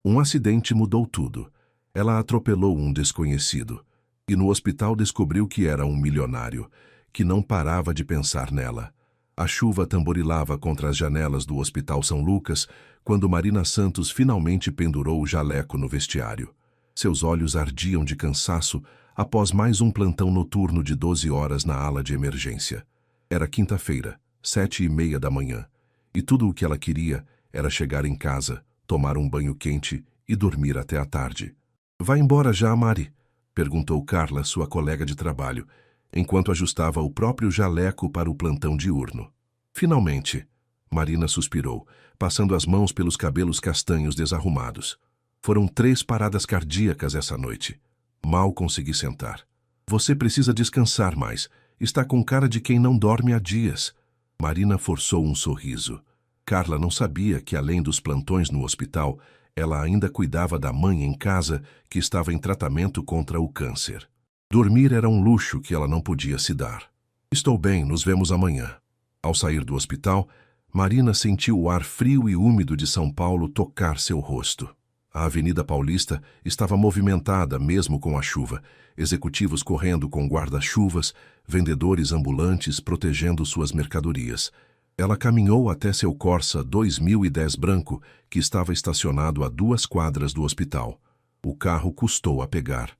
Um acidente mudou tudo. Ela atropelou um desconhecido. E no hospital descobriu que era um milionário, que não parava de pensar nela. A chuva tamborilava contra as janelas do Hospital São Lucas quando Marina Santos finalmente pendurou o jaleco no vestiário. Seus olhos ardiam de cansaço após mais um plantão noturno de 12 horas na ala de emergência. Era quinta-feira, 7h30 da manhã, e tudo o que ela queria era chegar em casa, tomar um banho quente e dormir até a tarde. "Vai embora já, Mari?" perguntou Carla, sua colega de trabalho, enquanto ajustava o próprio jaleco para o plantão diurno. "Finalmente," Marina suspirou, passando as mãos pelos cabelos castanhos desarrumados. "Foram 3 paradas cardíacas essa noite. Mal consegui sentar." "Você precisa descansar mais. Está com cara de quem não dorme há dias." Marina forçou um sorriso. Carla não sabia que, além dos plantões no hospital, ela ainda cuidava da mãe em casa, que estava em tratamento contra o câncer. Dormir era um luxo que ela não podia se dar. "Estou bem, nos vemos amanhã." Ao sair do hospital, Marina sentiu o ar frio e úmido de São Paulo tocar seu rosto. A Avenida Paulista estava movimentada mesmo com a chuva, executivos correndo com guarda-chuvas, vendedores ambulantes protegendo suas mercadorias. Ela caminhou até seu Corsa 2010 branco, que estava estacionado a 2 quadras do hospital. O carro custou a pegar.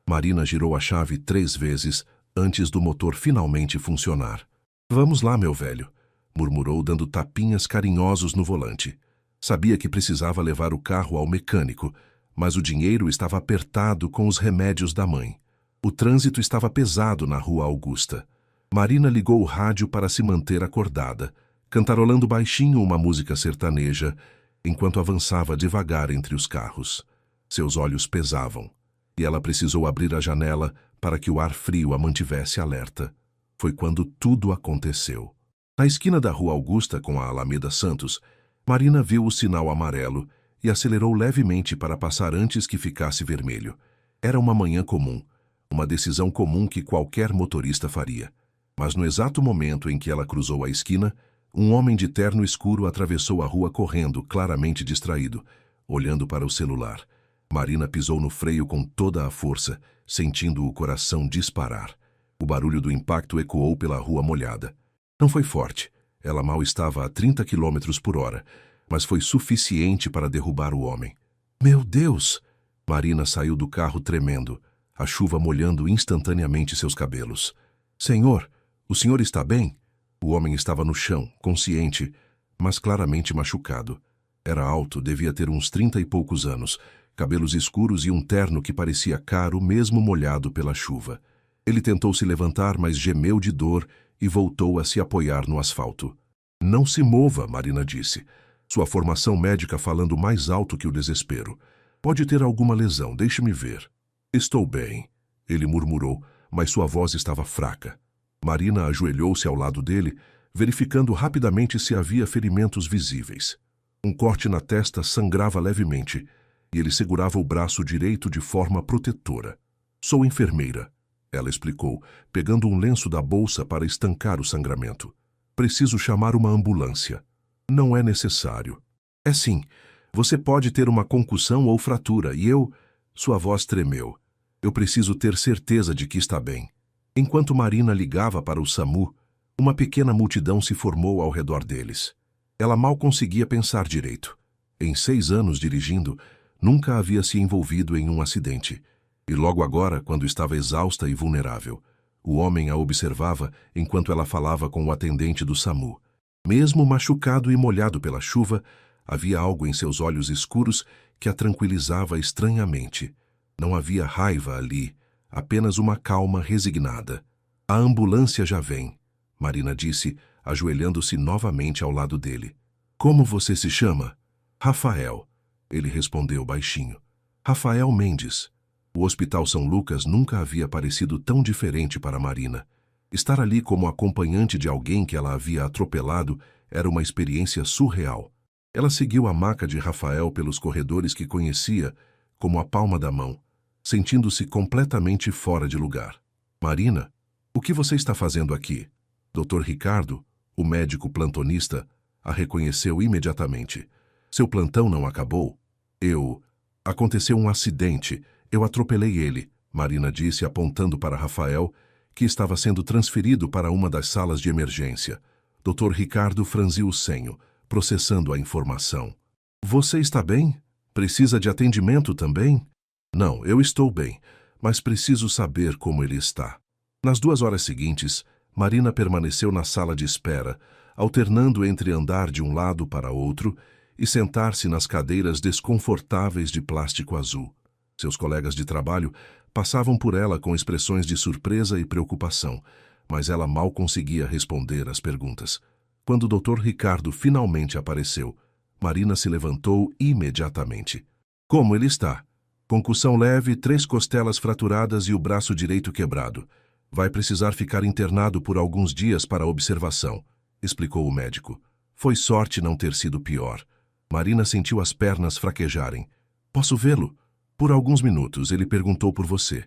Marina girou a chave 3 vezes antes do motor finalmente funcionar. "Vamos lá, meu velho", murmurou, dando tapinhas carinhosos no volante. Sabia que precisava levar o carro ao mecânico, mas o dinheiro estava apertado com os remédios da mãe. O trânsito estava pesado na Rua Augusta. Marina ligou o rádio para se manter acordada, cantarolando baixinho uma música sertaneja, enquanto avançava devagar entre os carros. Seus olhos pesavam, e ela precisou abrir a janela para que o ar frio a mantivesse alerta. Foi quando tudo aconteceu. Na esquina da Rua Augusta com a Alameda Santos, Marina viu o sinal amarelo e acelerou levemente para passar antes que ficasse vermelho. Era uma manhã comum, uma decisão comum que qualquer motorista faria. Mas no exato momento em que ela cruzou a esquina, um homem de terno escuro atravessou a rua correndo, claramente distraído, olhando para o celular. Marina pisou no freio com toda a força, sentindo o coração disparar. O barulho do impacto ecoou pela rua molhada. Não foi forte. Ela mal estava a 30 km/h, mas foi suficiente para derrubar o homem. "Meu Deus!" Marina saiu do carro tremendo, a chuva molhando instantaneamente seus cabelos. "Senhor, o senhor está bem?" O homem estava no chão, consciente, mas claramente machucado. Era alto, devia ter uns 30 e poucos anos, cabelos escuros e um terno que parecia caro mesmo molhado pela chuva. Ele tentou se levantar, mas gemeu de dor e voltou a se apoiar no asfalto. "Não se mova", Marina disse, sua formação médica falando mais alto que o desespero. "Pode ter alguma lesão, deixe-me ver." "Estou bem", ele murmurou, mas sua voz estava fraca. Marina ajoelhou-se ao lado dele, verificando rapidamente se havia ferimentos visíveis. Um corte na testa sangrava levemente, e ele segurava o braço direito de forma protetora. "Sou enfermeira", ela explicou, pegando um lenço da bolsa para estancar o sangramento. "Preciso chamar uma ambulância." "Não é necessário." "É sim. Você pode ter uma concussão ou fratura, e eu..." Sua voz tremeu. "Eu preciso ter certeza de que está bem." Enquanto Marina ligava para o SAMU, uma pequena multidão se formou ao redor deles. Ela mal conseguia pensar direito. Em 6 anos dirigindo, nunca havia se envolvido em um acidente. E logo agora, quando estava exausta e vulnerável, o homem a observava enquanto ela falava com o atendente do SAMU. Mesmo machucado e molhado pela chuva, havia algo em seus olhos escuros que a tranquilizava estranhamente. Não havia raiva ali, apenas uma calma resignada. "A ambulância já vem", Marina disse, ajoelhando-se novamente ao lado dele. "Como você se chama?" "Rafael", ele respondeu baixinho. "Rafael Mendes." O Hospital São Lucas nunca havia parecido tão diferente para Marina. Estar ali como acompanhante de alguém que ela havia atropelado era uma experiência surreal. Ela seguiu a maca de Rafael pelos corredores que conhecia como a palma da mão, sentindo-se completamente fora de lugar. "Marina, o que você está fazendo aqui?" Dr. Ricardo, o médico plantonista, a reconheceu imediatamente. "Seu plantão não acabou?" Aconteceu um acidente. Eu atropelei ele, Marina disse apontando para Rafael, que estava sendo transferido para uma das salas de emergência. Dr. Ricardo franziu o senho, processando a informação. Você está bem? Precisa de atendimento também? Não, eu estou bem, mas preciso saber como ele está. Nas 2 horas seguintes, Marina permaneceu na sala de espera, alternando entre andar de um lado para outro e sentar-se nas cadeiras desconfortáveis de plástico azul. Seus colegas de trabalho passavam por ela com expressões de surpresa e preocupação, mas ela mal conseguia responder às perguntas. Quando o Dr. Ricardo finalmente apareceu, Marina se levantou imediatamente. Como ele está? Concussão leve, 3 costelas fraturadas e o braço direito quebrado. Vai precisar ficar internado por alguns dias para observação, explicou o médico. Foi sorte não ter sido pior. Marina sentiu as pernas fraquejarem. Posso vê-lo? Por alguns minutos ele perguntou por você.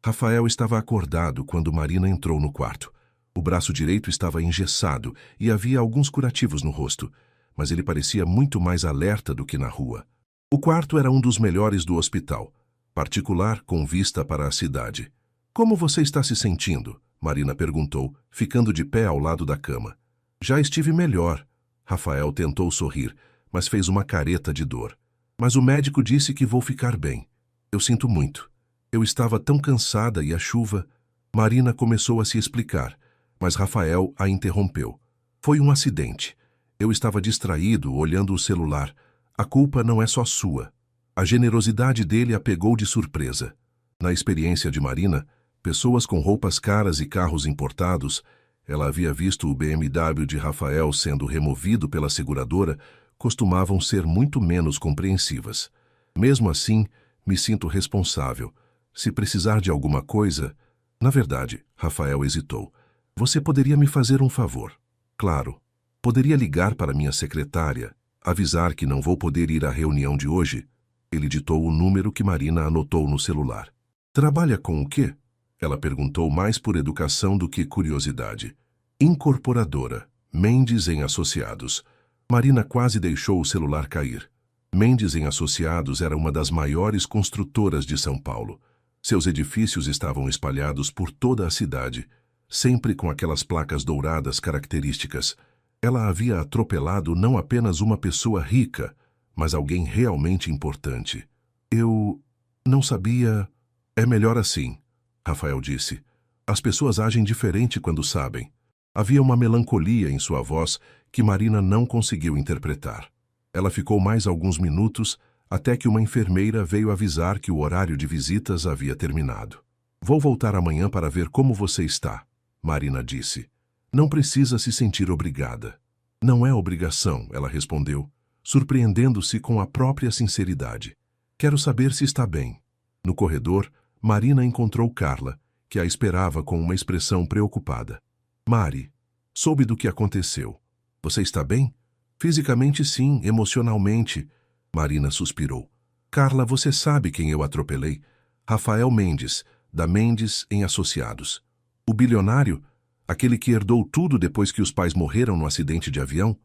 Rafael estava acordado quando Marina entrou no quarto. O braço direito estava engessado e havia alguns curativos no rosto, mas ele parecia muito mais alerta do que na rua. O quarto era um dos melhores do hospital, particular com vista para a cidade. Como você está se sentindo? Marina perguntou, ficando de pé ao lado da cama. Já estive melhor. Rafael tentou sorrir, mas fez uma careta de dor. Mas o médico disse que vou ficar bem. Eu sinto muito. Eu estava tão cansada e a chuva... Marina começou a se explicar, mas Rafael a interrompeu. Foi um acidente. Eu estava distraído, olhando o celular. A culpa não é só sua. A generosidade dele a pegou de surpresa. Na experiência de Marina, pessoas com roupas caras e carros importados, ela havia visto o BMW de Rafael sendo removido pela seguradora, costumavam ser muito menos compreensivas. Mesmo assim, me sinto responsável. Se precisar de alguma coisa... Na verdade, Rafael hesitou. Você poderia me fazer um favor? Claro. Poderia ligar para minha secretária, avisar que não vou poder ir à reunião de hoje? Ele ditou o número que Marina anotou no celular. Trabalha com o quê? Ela perguntou mais por educação do que curiosidade. Incorporadora. Mendes em Associados. Marina quase deixou o celular cair. Mendes em Associados era uma das maiores construtoras de São Paulo. Seus edifícios estavam espalhados por toda a cidade, sempre com aquelas placas douradas características. Ela havia atropelado não apenas uma pessoa rica, mas alguém realmente importante. Eu não sabia... É melhor assim, Rafael disse. As pessoas agem diferente quando sabem. Havia uma melancolia em sua voz que Marina não conseguiu interpretar. Ela ficou mais alguns minutos até que uma enfermeira veio avisar que o horário de visitas havia terminado. Vou voltar amanhã para ver como você está, Marina disse. Não precisa se sentir obrigada. Não é obrigação, ela respondeu, surpreendendo-se com a própria sinceridade. Quero saber se está bem. No corredor, Marina encontrou Carla, que a esperava com uma expressão preocupada. Mari, soube do que aconteceu. Você está bem? Fisicamente sim, emocionalmente. Marina suspirou. Carla, você sabe quem eu atropelei? Rafael Mendes, da Mendes em Associados. O bilionário? Aquele que herdou tudo depois que os pais morreram no acidente de avião?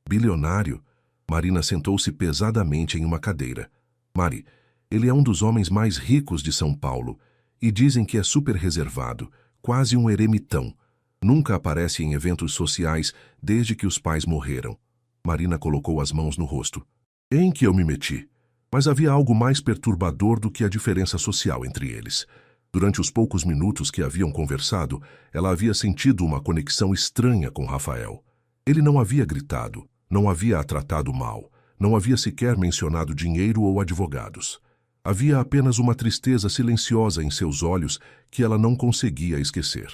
Bilionário? Marina sentou-se pesadamente em uma cadeira. Mari, ele é um dos homens mais ricos de São Paulo e dizem que é super reservado, quase um eremitão. Nunca aparece em eventos sociais desde que os pais morreram. Marina colocou as mãos no rosto. Em que eu me meti? Mas havia algo mais perturbador do que a diferença social entre eles. Durante os poucos minutos que haviam conversado, ela havia sentido uma conexão estranha com Rafael. Ele não havia gritado, não havia a tratado mal, não havia sequer mencionado dinheiro ou advogados. Havia apenas uma tristeza silenciosa em seus olhos que ela não conseguia esquecer.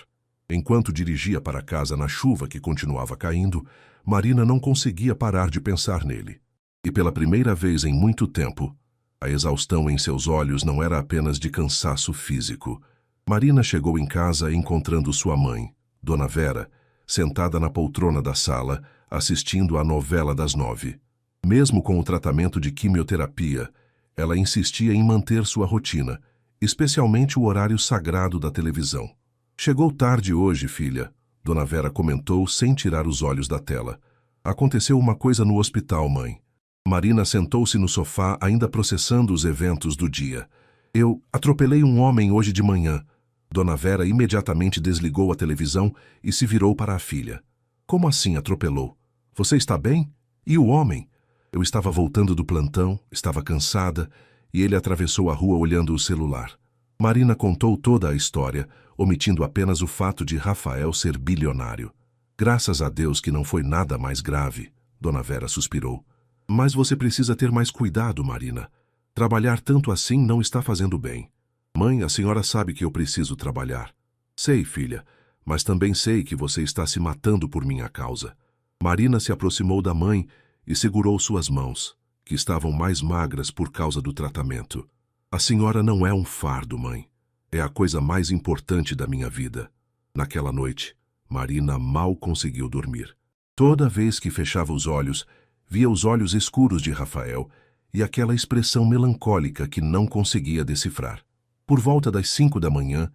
Enquanto dirigia para casa na chuva que continuava caindo, Marina não conseguia parar de pensar nele. E pela primeira vez em muito tempo, a exaustão em seus olhos não era apenas de cansaço físico. Marina chegou em casa encontrando sua mãe, Dona Vera, sentada na poltrona da sala, assistindo à novela das 9. Mesmo com o tratamento de quimioterapia, ela insistia em manter sua rotina, especialmente o horário sagrado da televisão. Chegou tarde hoje, filha, Dona Vera comentou sem tirar os olhos da tela. Aconteceu uma coisa no hospital, mãe. Marina sentou-se no sofá, ainda processando os eventos do dia. Eu atropelei um homem hoje de manhã. Dona Vera imediatamente desligou a televisão e se virou para a filha. Como assim atropelou? Você está bem? E o homem? Eu estava voltando do plantão, estava cansada, e ele atravessou a rua olhando o celular. Marina contou toda a história, omitindo apenas o fato de Rafael ser bilionário. Graças a Deus que não foi nada mais grave, Dona Vera suspirou. Mas você precisa ter mais cuidado, Marina. Trabalhar tanto assim não está fazendo bem. Mãe, a senhora sabe que eu preciso trabalhar. Sei, filha, mas também sei que você está se matando por minha causa. Marina se aproximou da mãe e segurou suas mãos, que estavam mais magras por causa do tratamento. A senhora não é um fardo, mãe. É a coisa mais importante da minha vida. Naquela noite, Marina mal conseguiu dormir. Toda vez que fechava os olhos, via os olhos escuros de Rafael e aquela expressão melancólica que não conseguia decifrar. Por volta das 5 da manhã,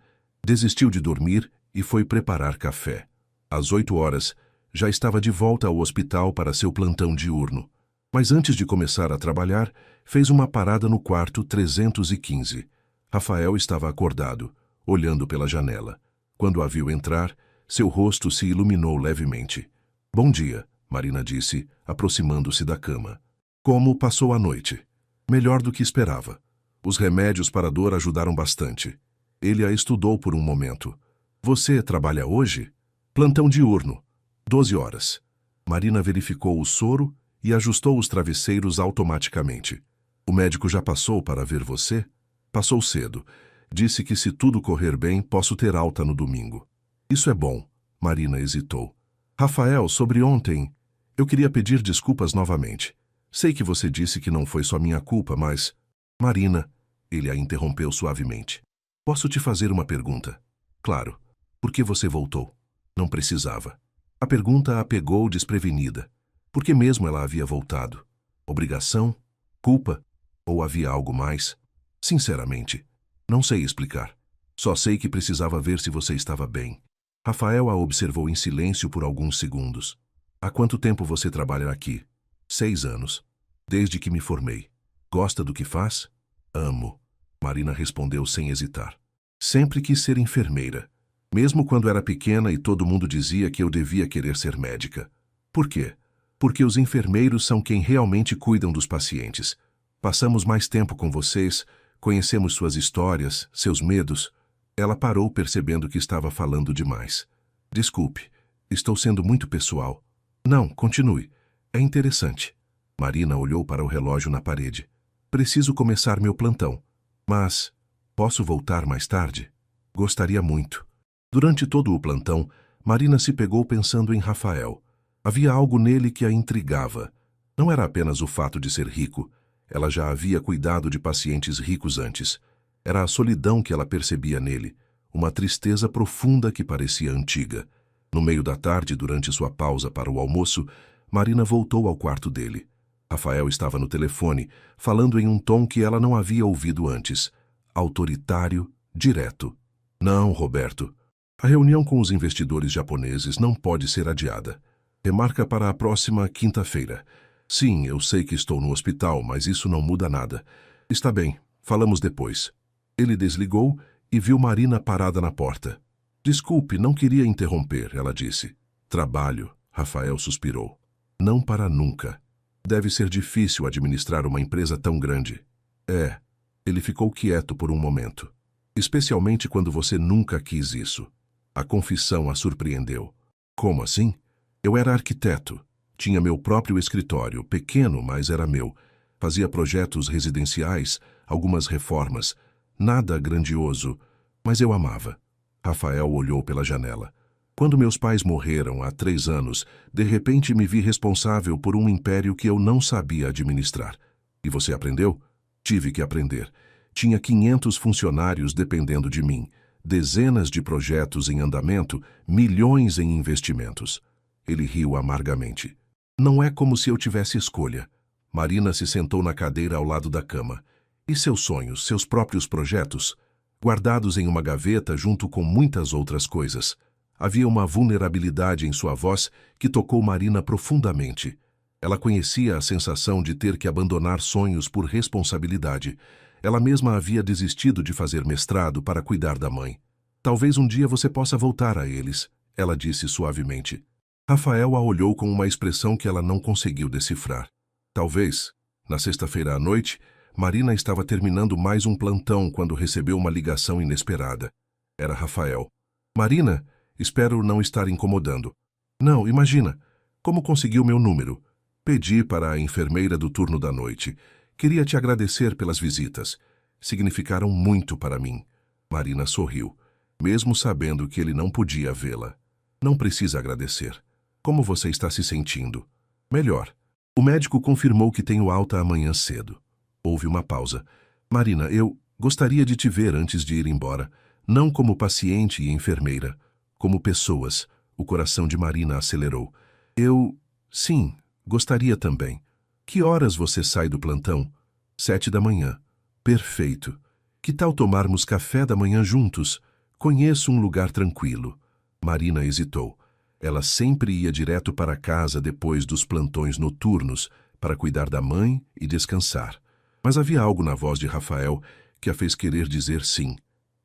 desistiu de dormir e foi preparar café. Às 8 horas, já estava de volta ao hospital para seu plantão diurno. Mas antes de começar a trabalhar, fez uma parada no quarto 315. Rafael estava acordado, olhando pela janela. Quando a viu entrar, seu rosto se iluminou levemente. Bom dia, Marina disse, aproximando-se da cama. Como passou a noite? Melhor do que esperava. Os remédios para a dor ajudaram bastante. Ele a estudou por um momento. Você trabalha hoje? Plantão diurno. 12 horas. Marina verificou o soro e ajustou os travesseiros automaticamente. O médico já passou para ver você? Passou cedo. Disse que se tudo correr bem, posso ter alta no domingo. Isso é bom. Marina hesitou. Rafael, sobre ontem, eu queria pedir desculpas novamente. Sei que você disse que não foi só minha culpa, mas... Marina, ele a interrompeu suavemente. Posso te fazer uma pergunta? Claro. Por que você voltou? Não precisava. A pergunta a pegou desprevenida. Por que mesmo ela havia voltado? Obrigação? Culpa? Ou havia algo mais? Sinceramente, não sei explicar. Só sei que precisava ver se você estava bem. Rafael a observou em silêncio por alguns segundos. Há quanto tempo você trabalha aqui? 6 anos. Desde que me formei. Gosta do que faz? Amo. Marina respondeu sem hesitar. Sempre quis ser enfermeira. Mesmo quando era pequena e todo mundo dizia que eu devia querer ser médica. Por quê? Porque os enfermeiros são quem realmente cuidam dos pacientes. Passamos mais tempo com vocês, conhecemos suas histórias, seus medos. Ela parou percebendo que estava falando demais. Desculpe, estou sendo muito pessoal. Não, continue. É interessante. Marina olhou para o relógio na parede. Preciso começar meu plantão. Mas, posso voltar mais tarde? Gostaria muito. Durante todo o plantão, Marina se pegou pensando em Rafael. Havia algo nele que a intrigava. Não era apenas o fato de ser rico. Ela já havia cuidado de pacientes ricos antes. Era a solidão que ela percebia nele, uma tristeza profunda que parecia antiga. No meio da tarde, durante sua pausa para o almoço, Marina voltou ao quarto dele. Rafael estava no telefone, falando em um tom que ela não havia ouvido antes. Autoritário, direto. Não, Roberto. A reunião com os investidores japoneses não pode ser adiada. Remarca para a próxima quinta-feira. Sim, eu sei que estou no hospital, mas isso não muda nada. Está bem, falamos depois. Ele desligou e viu Marina parada na porta. Desculpe, não queria interromper, ela disse. Trabalho, Rafael suspirou. Não para nunca. Deve ser difícil administrar uma empresa tão grande. É. Ele ficou quieto por um momento. Especialmente quando você nunca quis isso. A confissão a surpreendeu. Como assim? Eu era arquiteto. Tinha meu próprio escritório, pequeno, mas era meu. Fazia projetos residenciais, algumas reformas. Nada grandioso, mas eu amava. Rafael olhou pela janela. Quando meus pais morreram há 3 anos, de repente me vi responsável por um império que eu não sabia administrar. E você aprendeu? Tive que aprender. Tinha 500 funcionários dependendo de mim, dezenas de projetos em andamento, milhões em investimentos. Ele riu amargamente. Não é como se eu tivesse escolha. Marina se sentou na cadeira ao lado da cama. E seus sonhos, seus próprios projetos? Guardados em uma gaveta junto com muitas outras coisas. Havia uma vulnerabilidade em sua voz que tocou Marina profundamente. Ela conhecia a sensação de ter que abandonar sonhos por responsabilidade. Ela mesma havia desistido de fazer mestrado para cuidar da mãe. Talvez um dia você possa voltar a eles, ela disse suavemente. Rafael a olhou com uma expressão que ela não conseguiu decifrar. Talvez. Na sexta-feira à noite, Marina estava terminando mais um plantão quando recebeu uma ligação inesperada. Era Rafael. Marina, espero não estar incomodando. Não, imagina. Como conseguiu meu número? Pedi para a enfermeira do turno da noite. Queria te agradecer pelas visitas. Significaram muito para mim. Marina sorriu, mesmo sabendo que ele não podia vê-la. Não precisa agradecer. Como você está se sentindo? Melhor. O médico confirmou que tenho alta amanhã cedo. Houve uma pausa. Marina, eu gostaria de te ver antes de ir embora. Não como paciente e enfermeira, como pessoas. O coração de Marina acelerou. Sim, gostaria também. Que horas você sai do plantão? 7 da manhã. Perfeito. Que tal tomarmos café da manhã juntos? Conheço um lugar tranquilo. Marina hesitou. Ela sempre ia direto para casa depois dos plantões noturnos para cuidar da mãe e descansar. Mas havia algo na voz de Rafael que a fez querer dizer sim.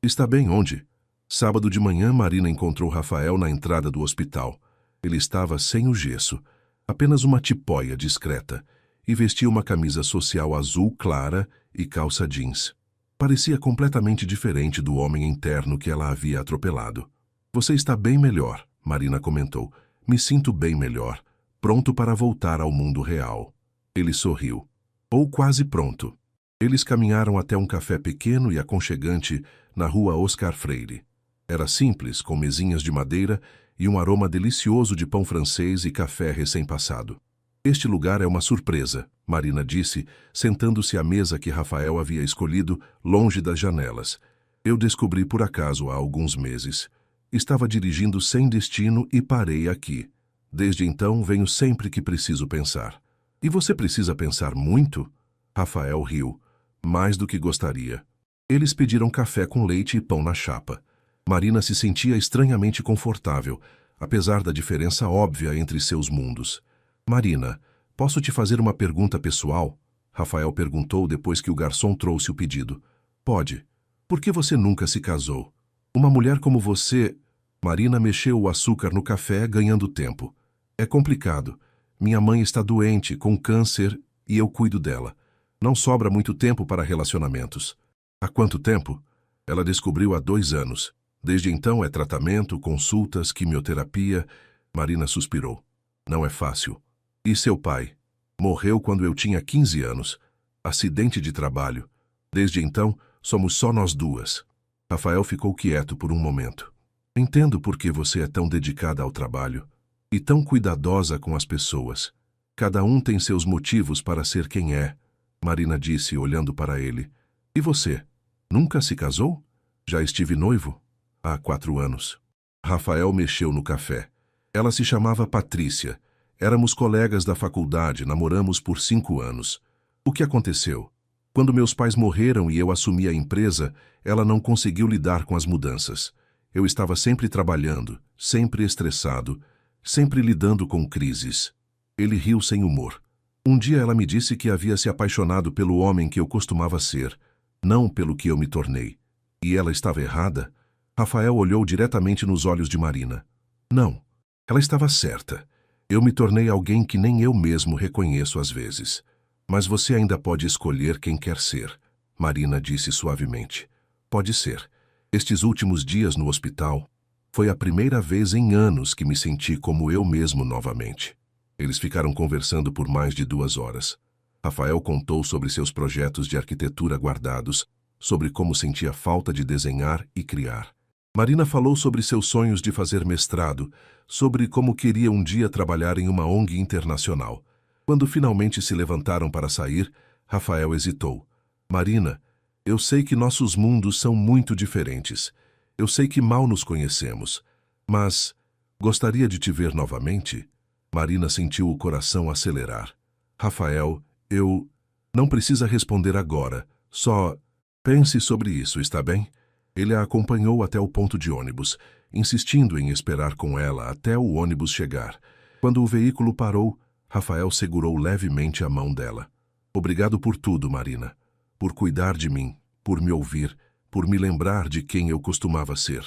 Está bem onde? Sábado de manhã, Marina encontrou Rafael na entrada do hospital. Ele estava sem o gesso, apenas uma tipóia discreta, e vestia uma camisa social azul clara e calça jeans. Parecia completamente diferente do homem interno que ela havia atropelado. Você está bem melhor, Marina comentou. Me sinto bem melhor, pronto para voltar ao mundo real. Ele sorriu. Ou quase pronto. Eles caminharam até um café pequeno e aconchegante na rua Oscar Freire. Era simples, com mesinhas de madeira e um aroma delicioso de pão francês e café recém-passado. Este lugar é uma surpresa, Marina disse, sentando-se à mesa que Rafael havia escolhido, longe das janelas. Eu descobri por acaso há alguns meses. Estava dirigindo sem destino e parei aqui. Desde então, venho sempre que preciso pensar. E você precisa pensar muito? Rafael riu. Mais do que gostaria. Eles pediram café com leite e pão na chapa. Marina se sentia estranhamente confortável, apesar da diferença óbvia entre seus mundos. Marina, posso te fazer uma pergunta pessoal? Rafael perguntou depois que o garçom trouxe o pedido. Pode. Por que você nunca se casou? Uma mulher como você... Marina mexeu o açúcar no café, ganhando tempo. É complicado. Minha mãe está doente, com câncer, e eu cuido dela. Não sobra muito tempo para relacionamentos. Há quanto tempo? Ela descobriu há 2 anos. Desde então é tratamento, consultas, quimioterapia. Marina suspirou. Não é fácil. E seu pai? Morreu quando eu tinha 15 anos. Acidente de trabalho. Desde então, somos só nós duas. Rafael ficou quieto por um momento. Entendo por que você é tão dedicada ao trabalho e tão cuidadosa com as pessoas. Cada um tem seus motivos para ser quem é, Marina disse, olhando para ele. E você? Nunca se casou? Já estive noivo? Há 4 anos. Rafael mexeu no café. Ela se chamava Patrícia. Éramos colegas da faculdade, namoramos por 5 anos. O que aconteceu? Quando meus pais morreram e eu assumi a empresa, ela não conseguiu lidar com as mudanças. Eu estava sempre trabalhando, sempre estressado, sempre lidando com crises. Ele riu sem humor. Um dia ela me disse que havia se apaixonado pelo homem que eu costumava ser, não pelo que eu me tornei. E ela estava errada? Rafael olhou diretamente nos olhos de Marina. Não, ela estava certa. Eu me tornei alguém que nem eu mesmo reconheço às vezes. Mas você ainda pode escolher quem quer ser, Marina disse suavemente. Pode ser. Estes últimos dias no hospital, foi a primeira vez em anos que me senti como eu mesmo novamente. Eles ficaram conversando por mais de 2 horas. Rafael contou sobre seus projetos de arquitetura guardados, sobre como sentia falta de desenhar e criar. Marina falou sobre seus sonhos de fazer mestrado, sobre como queria um dia trabalhar em uma ONG internacional. Quando finalmente se levantaram para sair, Rafael hesitou. Marina, eu sei que nossos mundos são muito diferentes. Eu sei que mal nos conhecemos. Mas gostaria de te ver novamente? Marina sentiu o coração acelerar. Rafael, eu... Não precisa responder agora. Só pense sobre isso, está bem? Ele a acompanhou até o ponto de ônibus, insistindo em esperar com ela até o ônibus chegar. Quando o veículo parou, Rafael segurou levemente a mão dela. Obrigado por tudo, Marina. Por cuidar de mim, por me ouvir, por me lembrar de quem eu costumava ser.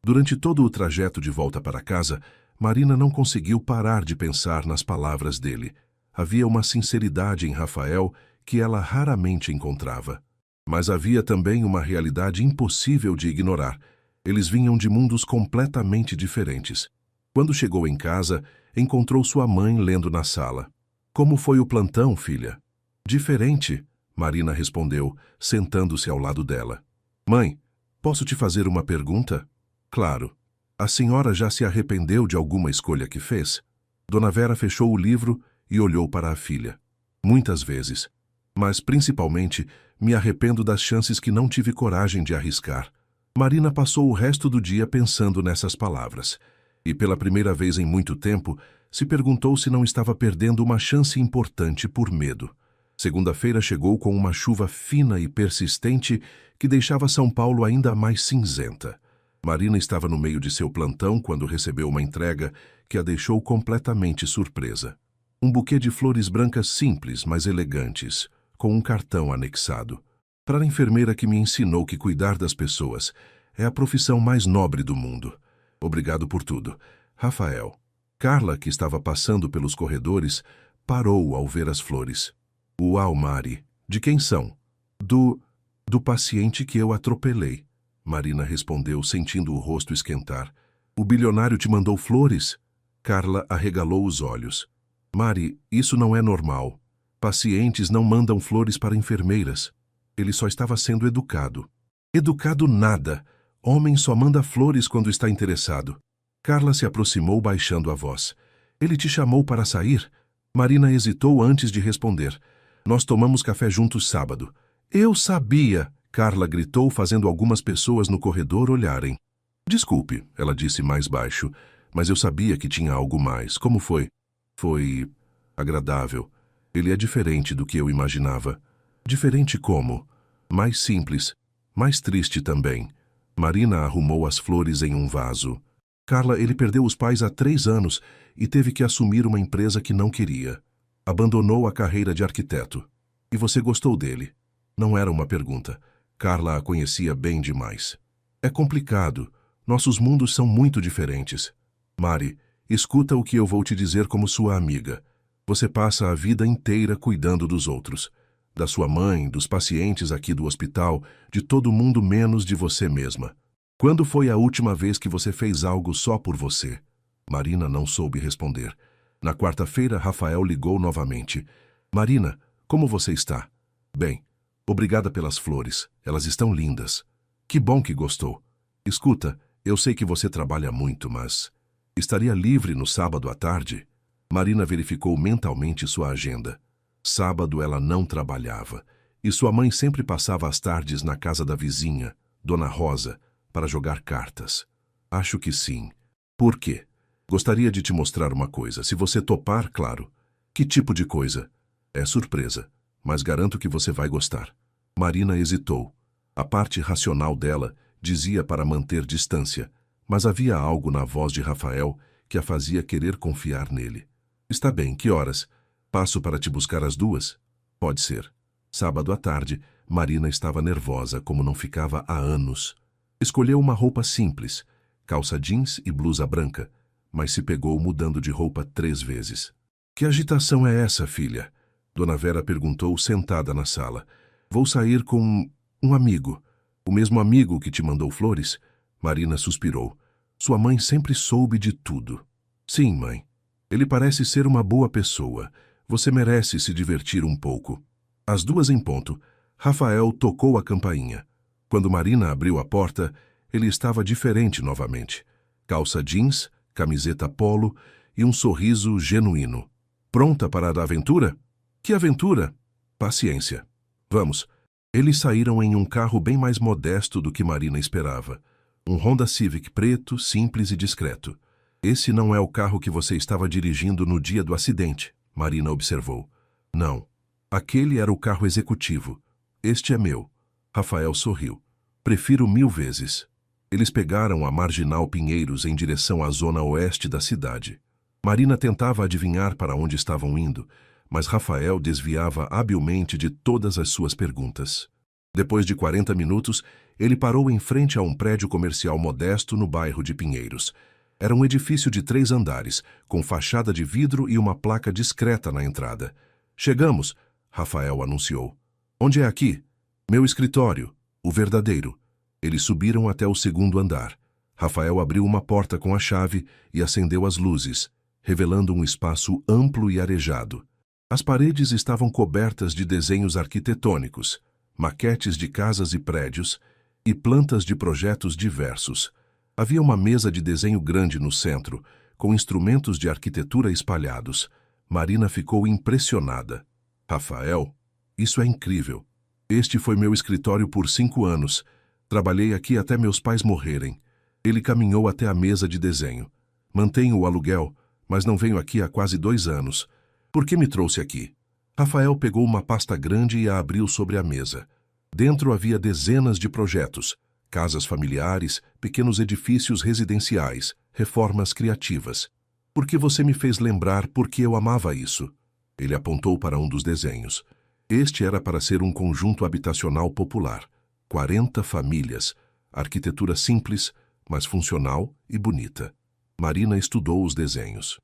Durante todo o trajeto de volta para casa, Marina não conseguiu parar de pensar nas palavras dele. Havia uma sinceridade em Rafael que ela raramente encontrava. Mas havia também uma realidade impossível de ignorar. Eles vinham de mundos completamente diferentes. Quando chegou em casa, encontrou sua mãe lendo na sala. Como foi o plantão, filha? Diferente, Marina respondeu, sentando-se ao lado dela. Mãe, posso te fazer uma pergunta? Claro. A senhora já se arrependeu de alguma escolha que fez? Dona Vera fechou o livro e olhou para a filha. Muitas vezes. Mas, principalmente, me arrependo das chances que não tive coragem de arriscar. Marina passou o resto do dia pensando nessas palavras. E, pela primeira vez em muito tempo, se perguntou se não estava perdendo uma chance importante por medo. Segunda-feira chegou com uma chuva fina e persistente que deixava São Paulo ainda mais cinzenta. Marina estava no meio de seu plantão quando recebeu uma entrega que a deixou completamente surpresa. Um buquê de flores brancas simples, mas elegantes, com um cartão anexado. Para a enfermeira que me ensinou que cuidar das pessoas é a profissão mais nobre do mundo. Obrigado por tudo. Rafael. Carla, que estava passando pelos corredores, parou ao ver as flores. Uau, Mari. De quem são? Do paciente que eu atropelei. Marina respondeu, sentindo o rosto esquentar. O bilionário te mandou flores? Carla arregalou os olhos. Mari, isso não é normal. Pacientes não mandam flores para enfermeiras. Ele só estava sendo educado. Educado nada. Homem só manda flores quando está interessado. Carla se aproximou baixando a voz. Ele te chamou para sair? Marina hesitou antes de responder. Nós tomamos café juntos sábado. Eu sabia! Carla gritou, fazendo algumas pessoas no corredor olharem. Desculpe, ela disse mais baixo, mas eu sabia que tinha algo mais. Como foi? Foi agradável. Ele é diferente do que eu imaginava. Diferente como? Mais simples, mais triste também. Marina arrumou as flores em um vaso. Carla, ele perdeu os pais há 3 anos e teve que assumir uma empresa que não queria. Abandonou a carreira de arquiteto. E você gostou dele? Não era uma pergunta. Carla a conhecia bem demais. É complicado. Nossos mundos são muito diferentes. Mari, escuta o que eu vou te dizer como sua amiga. Você passa a vida inteira cuidando dos outros. Da sua mãe, dos pacientes aqui do hospital, de todo mundo menos de você mesma. Quando foi a última vez que você fez algo só por você? Marina não soube responder. Na quarta-feira, Rafael ligou novamente. Marina, como você está? Bem. Obrigada pelas flores. Elas estão lindas. Que bom que gostou. Escuta, eu sei que você trabalha muito, mas... Estaria livre no sábado à tarde? Marina verificou mentalmente sua agenda. Sábado ela não trabalhava. E sua mãe sempre passava as tardes na casa da vizinha, Dona Rosa, para jogar cartas. Acho que sim. Por quê? Gostaria de te mostrar uma coisa. Se você topar, claro. Que tipo de coisa? É surpresa. Mas garanto que você vai gostar. Marina hesitou. A parte racional dela dizia para manter distância, mas havia algo na voz de Rafael que a fazia querer confiar nele. Está bem, que horas? Passo para te buscar às 2? Pode ser. Sábado à tarde, Marina estava nervosa como não ficava há anos. Escolheu uma roupa simples, calça jeans e blusa branca, mas se pegou mudando de roupa 3 vezes. Que agitação é essa, filha? Dona Vera perguntou, sentada na sala. Vou sair com um amigo. O mesmo amigo que te mandou flores? Marina suspirou. Sua mãe sempre soube de tudo. Sim, mãe. Ele parece ser uma boa pessoa. Você merece se divertir um pouco. Às 2 em ponto, Rafael tocou a campainha. Quando Marina abriu a porta, ele estava diferente novamente. Calça jeans, camiseta polo e um sorriso genuíno. Pronta para a aventura? Que aventura? Paciência. Vamos. Eles saíram em um carro bem mais modesto do que Marina esperava. Um Honda Civic preto, simples e discreto. Esse não é o carro que você estava dirigindo no dia do acidente, Marina observou. Não. Aquele era o carro executivo. Este é meu. Rafael sorriu. Prefiro 1000 vezes. Eles pegaram a Marginal Pinheiros em direção à zona oeste da cidade. Marina tentava adivinhar para onde estavam indo, mas Rafael desviava habilmente de todas as suas perguntas. Depois de 40 minutos, ele parou em frente a um prédio comercial modesto no bairro de Pinheiros. Era um edifício de 3 andares, com fachada de vidro e uma placa discreta na entrada. "Chegamos", Rafael anunciou. "Onde é aqui?" "Meu escritório, o verdadeiro." Eles subiram até o 2º andar. Rafael abriu uma porta com a chave e acendeu as luzes, revelando um espaço amplo e arejado. As paredes estavam cobertas de desenhos arquitetônicos, maquetes de casas e prédios e plantas de projetos diversos. Havia uma mesa de desenho grande no centro, com instrumentos de arquitetura espalhados. Marina ficou impressionada. "Rafael, isso é incrível. Este foi meu escritório por 5 anos. Trabalhei aqui até meus pais morrerem." Ele caminhou até a mesa de desenho. "Mantenho o aluguel, mas não venho aqui há quase 2 anos. Por que me trouxe aqui?" Rafael pegou uma pasta grande e a abriu sobre a mesa. Dentro havia dezenas de projetos, casas familiares, pequenos edifícios residenciais, reformas criativas. "Por que você me fez lembrar por que eu amava isso?" Ele apontou para um dos desenhos. Este era para ser um conjunto habitacional popular. 40 famílias, arquitetura simples, mas funcional e bonita. Marina estudou os desenhos.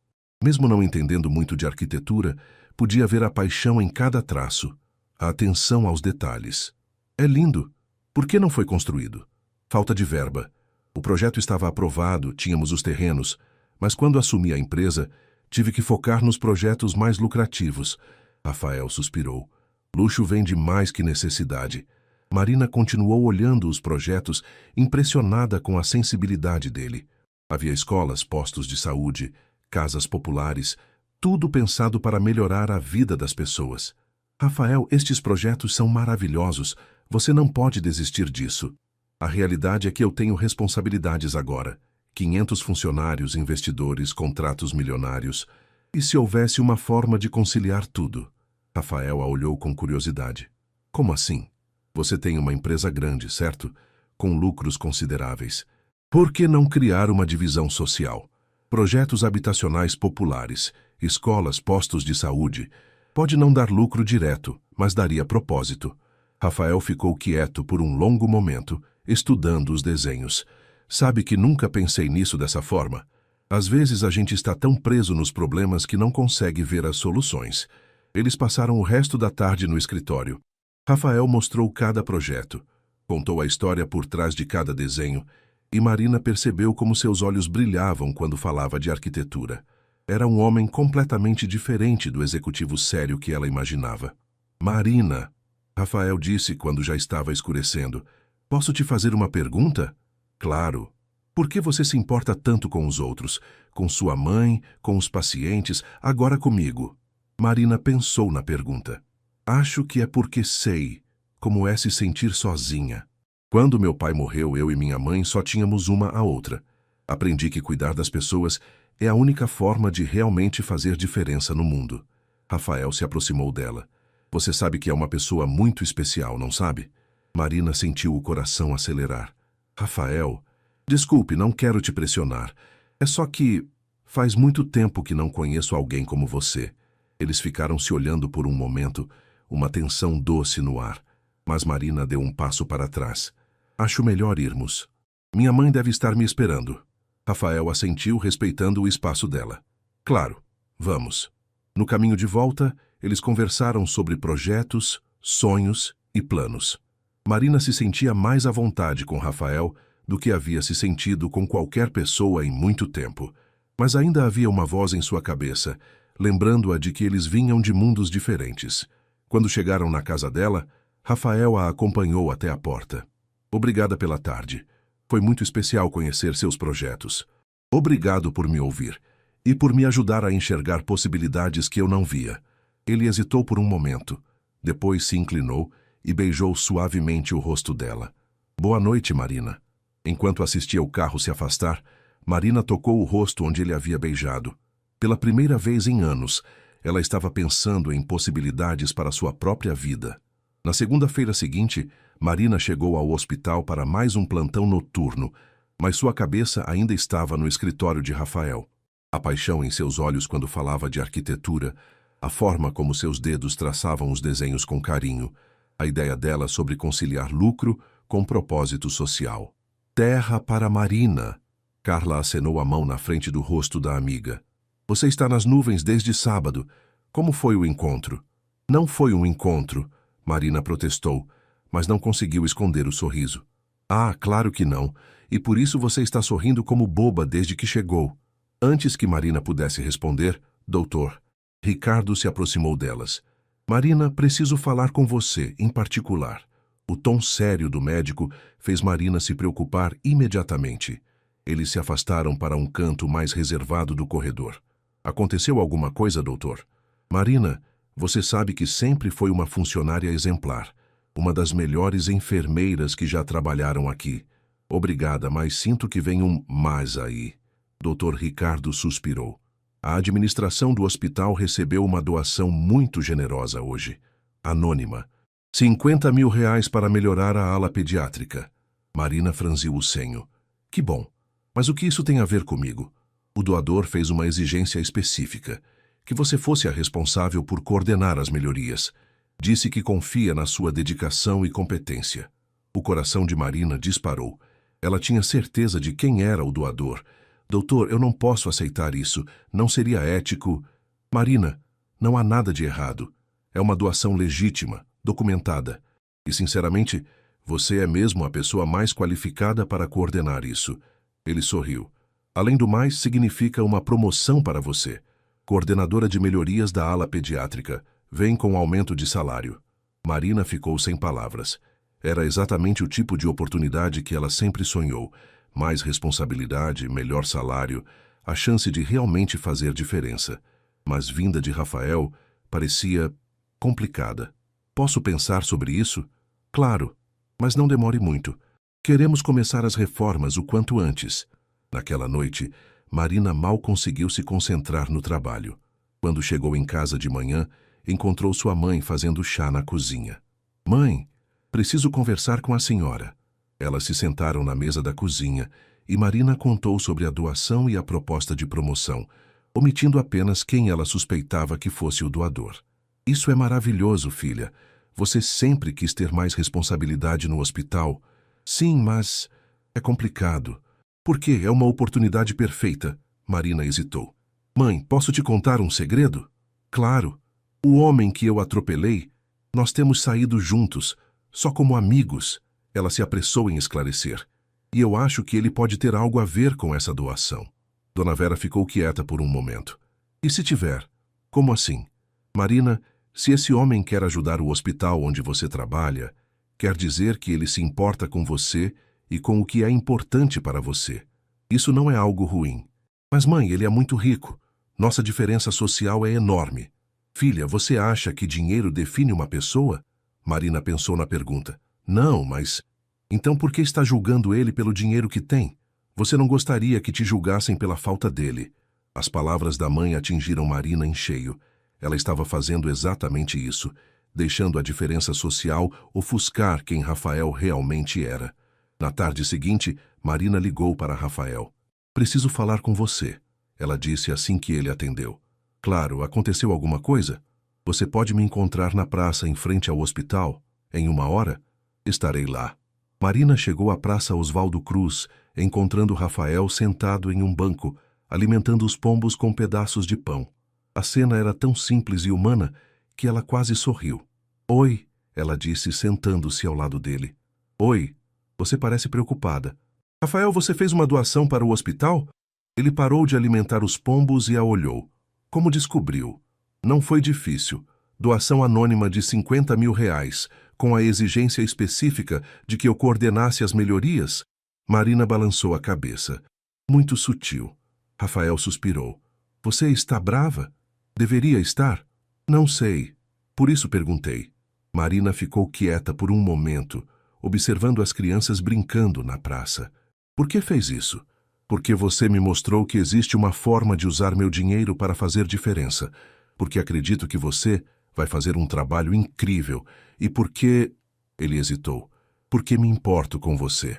Mesmo não entendendo muito de arquitetura, podia ver a paixão em cada traço, a atenção aos detalhes. "É lindo. Por que não foi construído?" "Falta de verba. O projeto estava aprovado, tínhamos os terrenos, mas quando assumi a empresa, tive que focar nos projetos mais lucrativos." Rafael suspirou. "Luxo vende mais que necessidade." Marina continuou olhando os projetos, impressionada com a sensibilidade dele. Havia escolas, postos de saúde, casas populares, tudo pensado para melhorar a vida das pessoas. "Rafael, estes projetos são maravilhosos. Você não pode desistir disso. A realidade é que eu tenho responsabilidades agora. 500 funcionários, investidores, contratos milionários. E se houvesse uma forma de conciliar tudo?" Rafael a olhou com curiosidade. "Como assim? Você tem uma empresa grande, certo? Com lucros consideráveis. Por que não criar uma divisão social? Projetos habitacionais populares, escolas, postos de saúde. Pode não dar lucro direto, mas daria propósito." Rafael ficou quieto por um longo momento, estudando os desenhos. "Sabe que nunca pensei nisso dessa forma? Às vezes a gente está tão preso nos problemas que não consegue ver as soluções." Eles passaram o resto da tarde no escritório. Rafael mostrou cada projeto, contou a história por trás de cada desenho, e Marina percebeu como seus olhos brilhavam quando falava de arquitetura. Era um homem completamente diferente do executivo sério que ela imaginava. "Marina", Rafael disse quando já estava escurecendo, "posso te fazer uma pergunta?" "Claro. Por que você se importa tanto com os outros? Com sua mãe, com os pacientes, agora comigo?" Marina pensou na pergunta. "Acho que é porque sei como é se sentir sozinha. Quando meu pai morreu, eu e minha mãe só tínhamos uma a outra. Aprendi que cuidar das pessoas é a única forma de realmente fazer diferença no mundo." Rafael se aproximou dela. "Você sabe que é uma pessoa muito especial, não sabe?" Marina sentiu o coração acelerar. "Rafael, desculpe, não quero te pressionar. É só que faz muito tempo que não conheço alguém como você." Eles ficaram se olhando por um momento, uma tensão doce no ar. Mas Marina deu um passo para trás. "Acho melhor irmos. Minha mãe deve estar me esperando." Rafael assentiu, respeitando o espaço dela. "Claro, vamos." No caminho de volta, eles conversaram sobre projetos, sonhos e planos. Marina se sentia mais à vontade com Rafael do que havia se sentido com qualquer pessoa em muito tempo. Mas ainda havia uma voz em sua cabeça, lembrando-a de que eles vinham de mundos diferentes. Quando chegaram na casa dela, Rafael a acompanhou até a porta. "Obrigada pela tarde. Foi muito especial conhecer seus projetos. Obrigado por me ouvir e por me ajudar a enxergar possibilidades que eu não via." Ele hesitou por um momento. Depois se inclinou e beijou suavemente o rosto dela. "Boa noite, Marina." Enquanto assistia o carro se afastar, Marina tocou o rosto onde ele havia beijado. Pela primeira vez em anos, ela estava pensando em possibilidades para sua própria vida. Na segunda-feira seguinte, Marina chegou ao hospital para mais um plantão noturno, mas sua cabeça ainda estava no escritório de Rafael. A paixão em seus olhos quando falava de arquitetura, a forma como seus dedos traçavam os desenhos com carinho, a ideia dela sobre conciliar lucro com propósito social. Terra para Marina. Carla acenou a mão na frente do rosto da amiga. Você está nas nuvens desde sábado. Como foi o encontro? Não foi um encontro, Marina protestou, mas não conseguiu esconder o sorriso. Ah, claro que não, e por isso você está sorrindo como boba desde que chegou. Antes que Marina pudesse responder, doutor, Ricardo se aproximou delas. Marina, preciso falar com você, em particular. O tom sério do médico fez Marina se preocupar imediatamente. Eles se afastaram para um canto mais reservado do corredor. Aconteceu alguma coisa, doutor? Marina, você sabe que sempre foi uma funcionária exemplar, uma das melhores enfermeiras que já trabalharam aqui. Obrigada, mas sinto que vem um mas aí. Dr. Ricardo suspirou. A administração do hospital recebeu uma doação muito generosa hoje. Anônima. 50 mil reais para melhorar a ala pediátrica. Marina franziu o senho. Que bom. Mas o que isso tem a ver comigo? O doador fez uma exigência específica. Que você fosse a responsável por coordenar as melhorias. Disse que confia na sua dedicação e competência. O coração de Marina disparou. Ela tinha certeza de quem era o doador. Doutor, eu não posso aceitar isso. Não seria ético. Marina, não há nada de errado. É uma doação legítima, documentada. E, sinceramente, você é mesmo a pessoa mais qualificada para coordenar isso. Ele sorriu. Além do mais, significa uma promoção para você. Coordenadora de melhorias da ala pediátrica. Vem com aumento de salário. Marina ficou sem palavras. Era exatamente o tipo de oportunidade que ela sempre sonhou. Mais responsabilidade, melhor salário, a chance de realmente fazer diferença. Mas vinda de Rafael parecia complicada. Posso pensar sobre isso? Claro, mas não demore muito. Queremos começar as reformas o quanto antes. Naquela noite, Marina mal conseguiu se concentrar no trabalho. Quando chegou em casa de manhã, encontrou sua mãe fazendo chá na cozinha. Mãe, preciso conversar com a senhora. Elas se sentaram na mesa da cozinha e Marina contou sobre a doação e a proposta de promoção, omitindo apenas quem ela suspeitava que fosse o doador. Isso é maravilhoso, filha. Você sempre quis ter mais responsabilidade no hospital. Sim, mas é complicado. Por quê? É uma oportunidade perfeita. Marina hesitou. Mãe, posso te contar um segredo? Claro. O homem que eu atropelei, nós temos saído juntos, só como amigos. Ela se apressou em esclarecer. E eu acho que ele pode ter algo a ver com essa doação. Dona Vera ficou quieta por um momento. E se tiver? Como assim? Marina, se esse homem quer ajudar o hospital onde você trabalha, quer dizer que ele se importa com você e com o que é importante para você. Isso não é algo ruim. Mas, mãe, ele é muito rico. Nossa diferença social é enorme. Filha, você acha que dinheiro define uma pessoa? Marina pensou na pergunta. Não, mas... Então por que está julgando ele pelo dinheiro que tem? Você não gostaria que te julgassem pela falta dele. As palavras da mãe atingiram Marina em cheio. Ela estava fazendo exatamente isso, deixando a diferença social ofuscar quem Rafael realmente era. Na tarde seguinte, Marina ligou para Rafael. Preciso falar com você, ela disse assim que ele atendeu. Claro, aconteceu alguma coisa? Você pode me encontrar na praça em frente ao hospital, em 1 hora? Estarei lá. Marina chegou à Praça Oswaldo Cruz, encontrando Rafael sentado em um banco, alimentando os pombos com pedaços de pão. A cena era tão simples e humana que ela quase sorriu. Oi, ela disse, sentando-se ao lado dele. Oi, você parece preocupada. Rafael, você fez uma doação para o hospital? Ele parou de alimentar os pombos e a olhou. Como descobriu? Não foi difícil. Doação anônima de 50 mil reais, com a exigência específica de que eu coordenasse as melhorias? Marina balançou a cabeça. Muito sutil. Rafael suspirou. Você está brava? Deveria estar? Não sei. Por isso perguntei. Marina ficou quieta por um momento, observando as crianças brincando na praça. Por que fez isso? Porque você me mostrou que existe uma forma de usar meu dinheiro para fazer diferença. Porque acredito que você vai fazer um trabalho incrível. E porque... Ele hesitou. Porque me importo com você.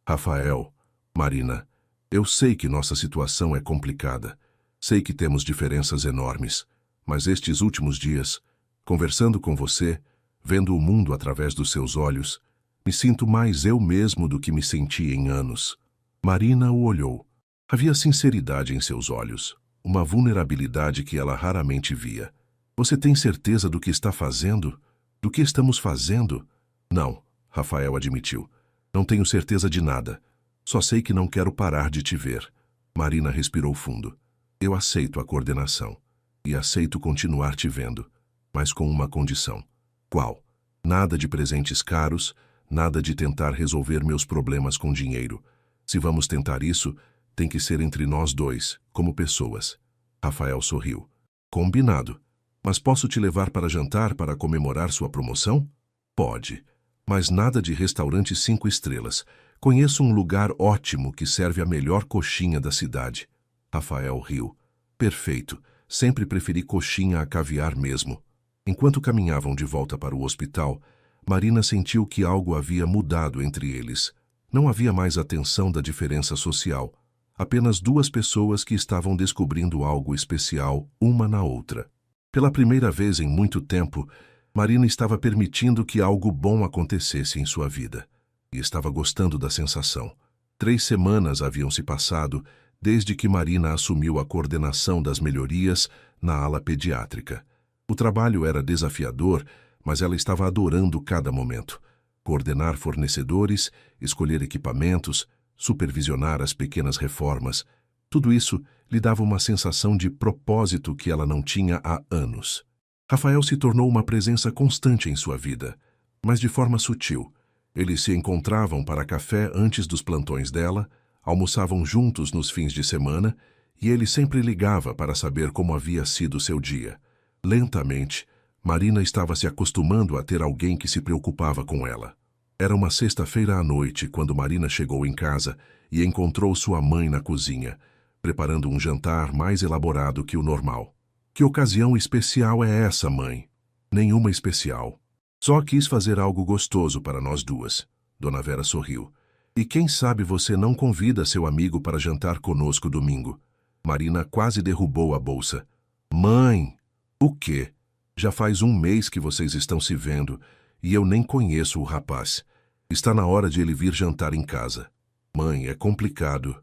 Rafael, Marina, eu sei que nossa situação é complicada. Sei que temos diferenças enormes, mas estes últimos dias, conversando com você, vendo o mundo através dos seus olhos, me sinto mais eu mesmo do que me senti em anos. Marina o olhou. Havia sinceridade em seus olhos, uma vulnerabilidade que ela raramente via. Você tem certeza do que está fazendo? Do que estamos fazendo? Não, Rafael admitiu. Não tenho certeza de nada. Só sei que não quero parar de te ver. Marina respirou fundo. Eu aceito a coordenação. E aceito continuar te vendo. Mas com uma condição. Qual? Nada de presentes caros, nada de tentar resolver meus problemas com dinheiro. Se vamos tentar isso, tem que ser entre nós dois, como pessoas. Rafael sorriu. Combinado. Mas posso te levar para jantar para comemorar sua promoção? Pode. Mas nada de restaurante 5 estrelas. Conheço um lugar ótimo que serve a melhor coxinha da cidade. Rafael riu. Perfeito. Sempre preferi coxinha a caviar mesmo. Enquanto caminhavam de volta para o hospital, Marina sentiu que algo havia mudado entre eles. Não havia mais a tensão da diferença social. Apenas duas pessoas que estavam descobrindo algo especial uma na outra. Pela primeira vez em muito tempo, Marina estava permitindo que algo bom acontecesse em sua vida. E estava gostando da sensação. 3 semanas haviam se passado desde que Marina assumiu a coordenação das melhorias na ala pediátrica. O trabalho era desafiador, mas ela estava adorando cada momento. Coordenar fornecedores, escolher equipamentos, supervisionar as pequenas reformas. Tudo isso lhe dava uma sensação de propósito que ela não tinha há anos. Rafael se tornou uma presença constante em sua vida, mas de forma sutil. Eles se encontravam para café antes dos plantões dela, almoçavam juntos nos fins de semana e ele sempre ligava para saber como havia sido seu dia. Lentamente, Marina estava se acostumando a ter alguém que se preocupava com ela. Era uma sexta-feira à noite quando Marina chegou em casa e encontrou sua mãe na cozinha, preparando um jantar mais elaborado que o normal. Que ocasião especial é essa, mãe? Nenhuma especial. Só quis fazer algo gostoso para nós duas. Dona Vera sorriu. E quem sabe você não convida seu amigo para jantar conosco domingo? Marina quase derrubou a bolsa. Mãe! O quê? Já faz 1 mês que vocês estão se vendo e eu nem conheço o rapaz. Está na hora de ele vir jantar em casa. Mãe, é complicado.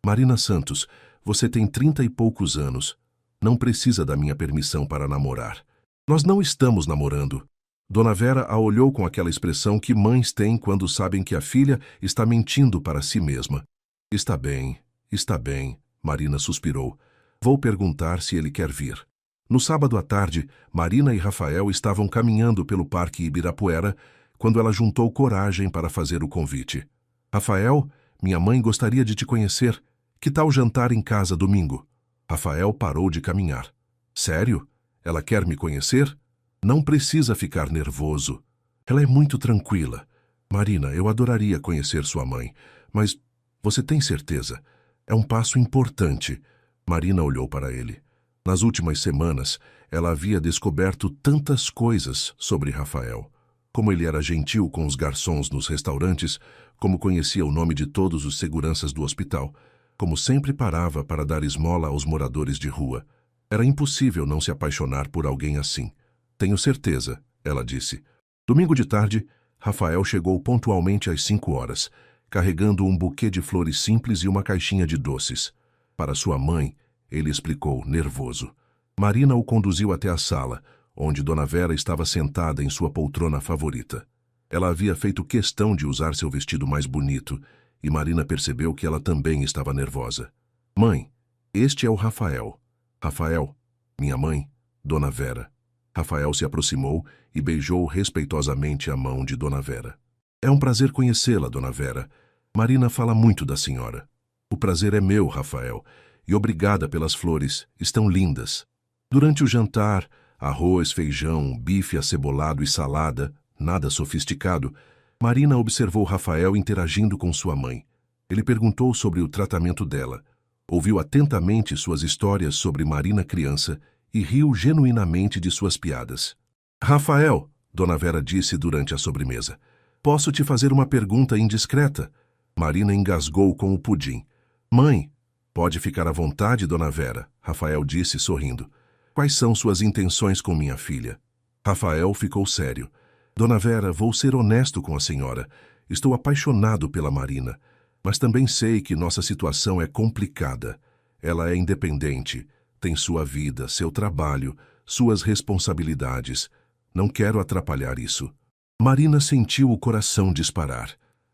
Marina Santos, você tem 30 e poucos anos. Não precisa da minha permissão para namorar. Nós não estamos namorando. Dona Vera a olhou com aquela expressão que mães têm quando sabem que a filha está mentindo para si mesma. Está bem, Marina suspirou. Vou perguntar se ele quer vir. No sábado à tarde, Marina e Rafael estavam caminhando pelo Parque Ibirapuera quando ela juntou coragem para fazer o convite. Rafael, minha mãe gostaria de te conhecer. Que tal jantar em casa domingo? Rafael parou de caminhar. Sério? Ela quer me conhecer? Não precisa ficar nervoso. Ela é muito tranquila. Marina, eu adoraria conhecer sua mãe, mas você tem certeza? É um passo importante. Marina olhou para ele. Nas últimas semanas, ela havia descoberto tantas coisas sobre Rafael. Como ele era gentil com os garçons nos restaurantes, como conhecia o nome de todos os seguranças do hospital, como sempre parava para dar esmola aos moradores de rua. Era impossível não se apaixonar por alguém assim. Tenho certeza, ela disse. Domingo de tarde, Rafael chegou pontualmente às 5 horas, carregando um buquê de flores simples e uma caixinha de doces. Para sua mãe, ele explicou, nervoso. Marina o conduziu até a sala, onde Dona Vera estava sentada em sua poltrona favorita. Ela havia feito questão de usar seu vestido mais bonito, e Marina percebeu que ela também estava nervosa. Mãe, este é o Rafael. Rafael, minha mãe, Dona Vera. Rafael se aproximou e beijou respeitosamente a mão de Dona Vera. É um prazer conhecê-la, Dona Vera. Marina fala muito da senhora. O prazer é meu, Rafael. E obrigada pelas flores, estão lindas. Durante o jantar, arroz, feijão, bife acebolado e salada, nada sofisticado, Marina observou Rafael interagindo com sua mãe. Ele perguntou sobre o tratamento dela, ouviu atentamente suas histórias sobre Marina criança e riu genuinamente de suas piadas. Rafael, Dona Vera disse durante a sobremesa, posso te fazer uma pergunta indiscreta? Marina engasgou com o pudim. Mãe, Pode ficar à vontade, Dona Vera, Rafael disse sorrindo. Quais são suas intenções com minha filha? Rafael ficou sério. Dona Vera, vou ser honesto com a senhora. Estou apaixonado pela Marina, mas também sei que nossa situação é complicada. Ela é independente, tem sua vida, seu trabalho, suas responsabilidades. Não quero atrapalhar isso. Marina sentiu o coração disparar.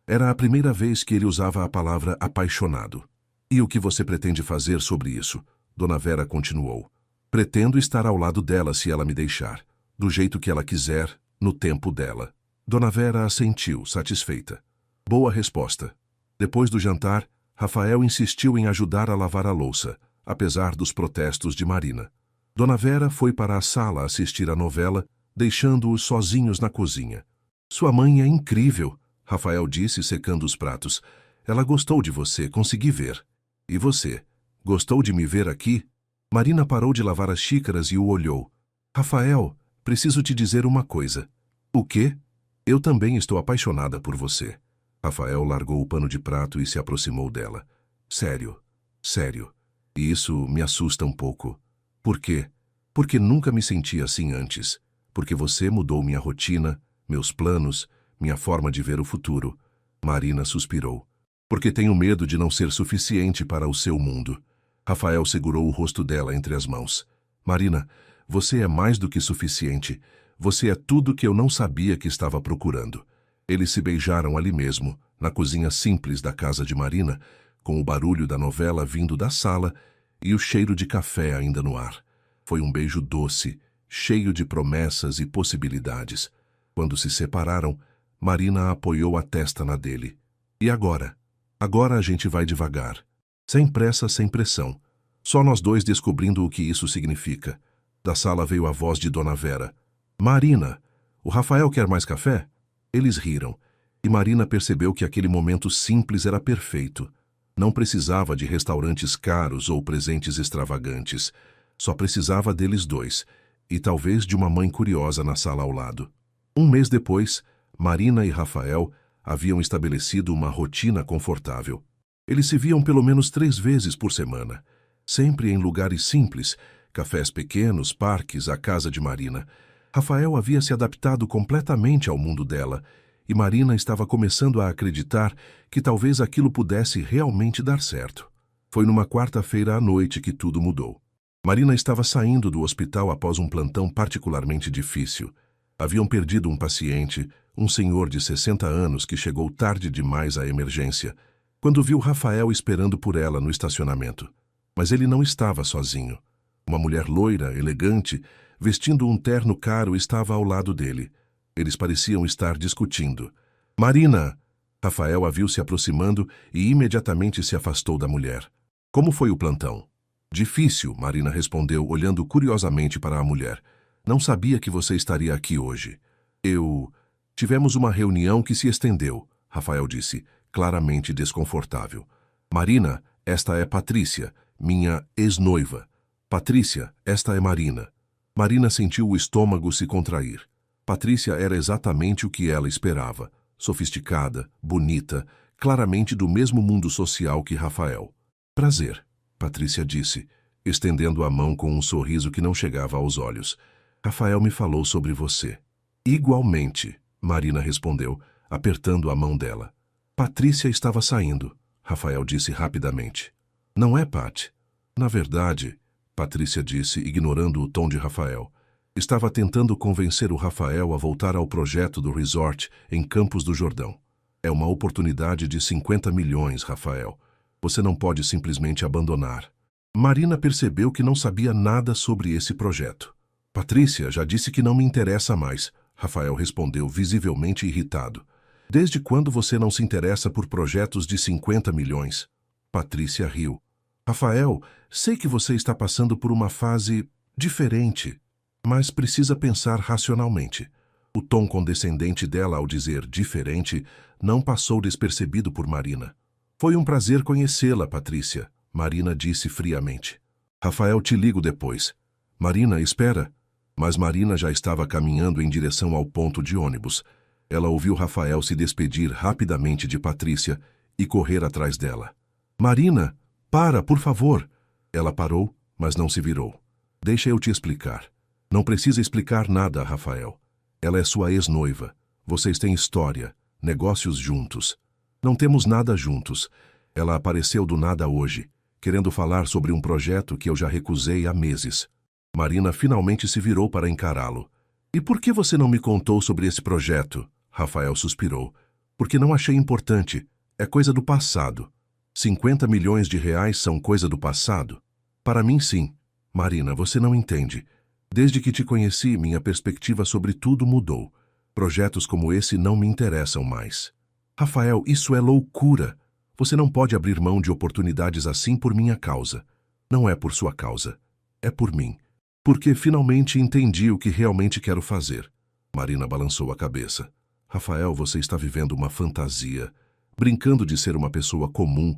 Era a primeira vez que ele usava a palavra apaixonado. E o que você pretende fazer sobre isso? Dona Vera continuou. Pretendo estar ao lado dela se ela me deixar, do jeito que ela quiser, no tempo dela. Dona Vera assentiu, satisfeita. Boa resposta. Depois do jantar, Rafael insistiu em ajudar a lavar a louça, apesar dos protestos de Marina. Dona Vera foi para a sala assistir a novela, deixando-os sozinhos na cozinha. Sua mãe é incrível, Rafael disse secando os pratos. Ela gostou de você, consegui ver. E você? Gostou de me ver aqui? Marina parou de lavar as xícaras e o olhou. Rafael, preciso te dizer uma coisa. O quê? Eu também estou apaixonada por você. Rafael largou o pano de prato e se aproximou dela. Sério, sério. E isso me assusta um pouco. Por quê? Porque nunca me senti assim antes. Porque você mudou minha rotina, meus planos, minha forma de ver o futuro. Marina suspirou. Porque tenho medo de não ser suficiente para o seu mundo. Rafael segurou o rosto dela entre as mãos. Marina, você é mais do que suficiente. Você é tudo que eu não sabia que estava procurando. Eles se beijaram ali mesmo, na cozinha simples da casa de Marina, com o barulho da novela vindo da sala e o cheiro de café ainda no ar. Foi um beijo doce, cheio de promessas e possibilidades. Quando se separaram, Marina apoiou a testa na dele. E agora? Agora a gente vai devagar. Sem pressa, sem pressão. Só nós dois descobrindo o que isso significa. Da sala veio a voz de Dona Vera. Marina, o Rafael quer mais café? Eles riram, e Marina percebeu que aquele momento simples era perfeito. Não precisava de restaurantes caros ou presentes extravagantes. Só precisava deles dois, e talvez de uma mãe curiosa na sala ao lado. Um mês depois, Marina e Rafael haviam estabelecido uma rotina confortável. Eles se viam pelo menos 3 vezes por semana, sempre em lugares simples, cafés pequenos, parques, a casa de Marina. Rafael havia se adaptado completamente ao mundo dela, e Marina estava começando a acreditar que talvez aquilo pudesse realmente dar certo. Foi numa quarta-feira à noite que tudo mudou. Marina estava saindo do hospital após um plantão particularmente difícil. Haviam perdido um paciente, um senhor de 60 anos que chegou tarde demais à emergência, quando viu Rafael esperando por ela no estacionamento. Mas ele não estava sozinho. Uma mulher loira, elegante, vestindo um terno caro, estava ao lado dele. Eles pareciam estar discutindo. Marina! Rafael a viu se aproximando e imediatamente se afastou da mulher. Como foi o plantão? Difícil, Marina respondeu, olhando curiosamente para a mulher. Não sabia que você estaria aqui hoje. Tivemos uma reunião que se estendeu, Rafael disse, claramente desconfortável. Marina, esta é Patrícia, minha ex-noiva. Patrícia, esta é Marina. Marina sentiu o estômago se contrair. Patrícia era exatamente o que ela esperava. Sofisticada, bonita, claramente do mesmo mundo social que Rafael. Prazer, Patrícia disse, estendendo a mão com um sorriso que não chegava aos olhos. Rafael me falou sobre você. Igualmente, Marina respondeu, apertando a mão dela. Patrícia estava saindo, Rafael disse rapidamente. Não é, Pat? Na verdade, Patrícia disse, ignorando o tom de Rafael. Estava tentando convencer o Rafael a voltar ao projeto do resort em Campos do Jordão. É uma oportunidade de 50 milhões, Rafael. Você não pode simplesmente abandonar. Marina percebeu que não sabia nada sobre esse projeto. Patrícia já disse que não me interessa mais, Rafael respondeu, visivelmente irritado. Desde quando você não se interessa por projetos de 50 milhões? Patrícia riu. Rafael, sei que você está passando por uma fase diferente, mas precisa pensar racionalmente. O tom condescendente dela ao dizer diferente não passou despercebido por Marina. Foi um prazer conhecê-la, Patrícia, Marina disse friamente. Rafael, te ligo depois. Marina, espera. Mas Marina já estava caminhando em direção ao ponto de ônibus. Ela ouviu Rafael se despedir rapidamente de Patrícia e correr atrás dela. Marina! Para, por favor! Ela parou, mas não se virou. Deixa eu te explicar. Não precisa explicar nada, Rafael. Ela é sua ex-noiva. Vocês têm história, negócios juntos. Não temos nada juntos. Ela apareceu do nada hoje, querendo falar sobre um projeto que eu já recusei há meses. Marina finalmente se virou para encará-lo. E por que você não me contou sobre esse projeto? Rafael suspirou. Porque não achei importante. É coisa do passado. 50 milhões de reais são coisa do passado? Para mim, sim. Marina, você não entende. Desde que te conheci, minha perspectiva sobre tudo mudou. Projetos como esse não me interessam mais. Rafael, isso é loucura. Você não pode abrir mão de oportunidades assim por minha causa. Não é por sua causa. É por mim. Porque finalmente entendi o que realmente quero fazer. Marina balançou a cabeça. Rafael, você está vivendo uma fantasia, brincando de ser uma pessoa comum,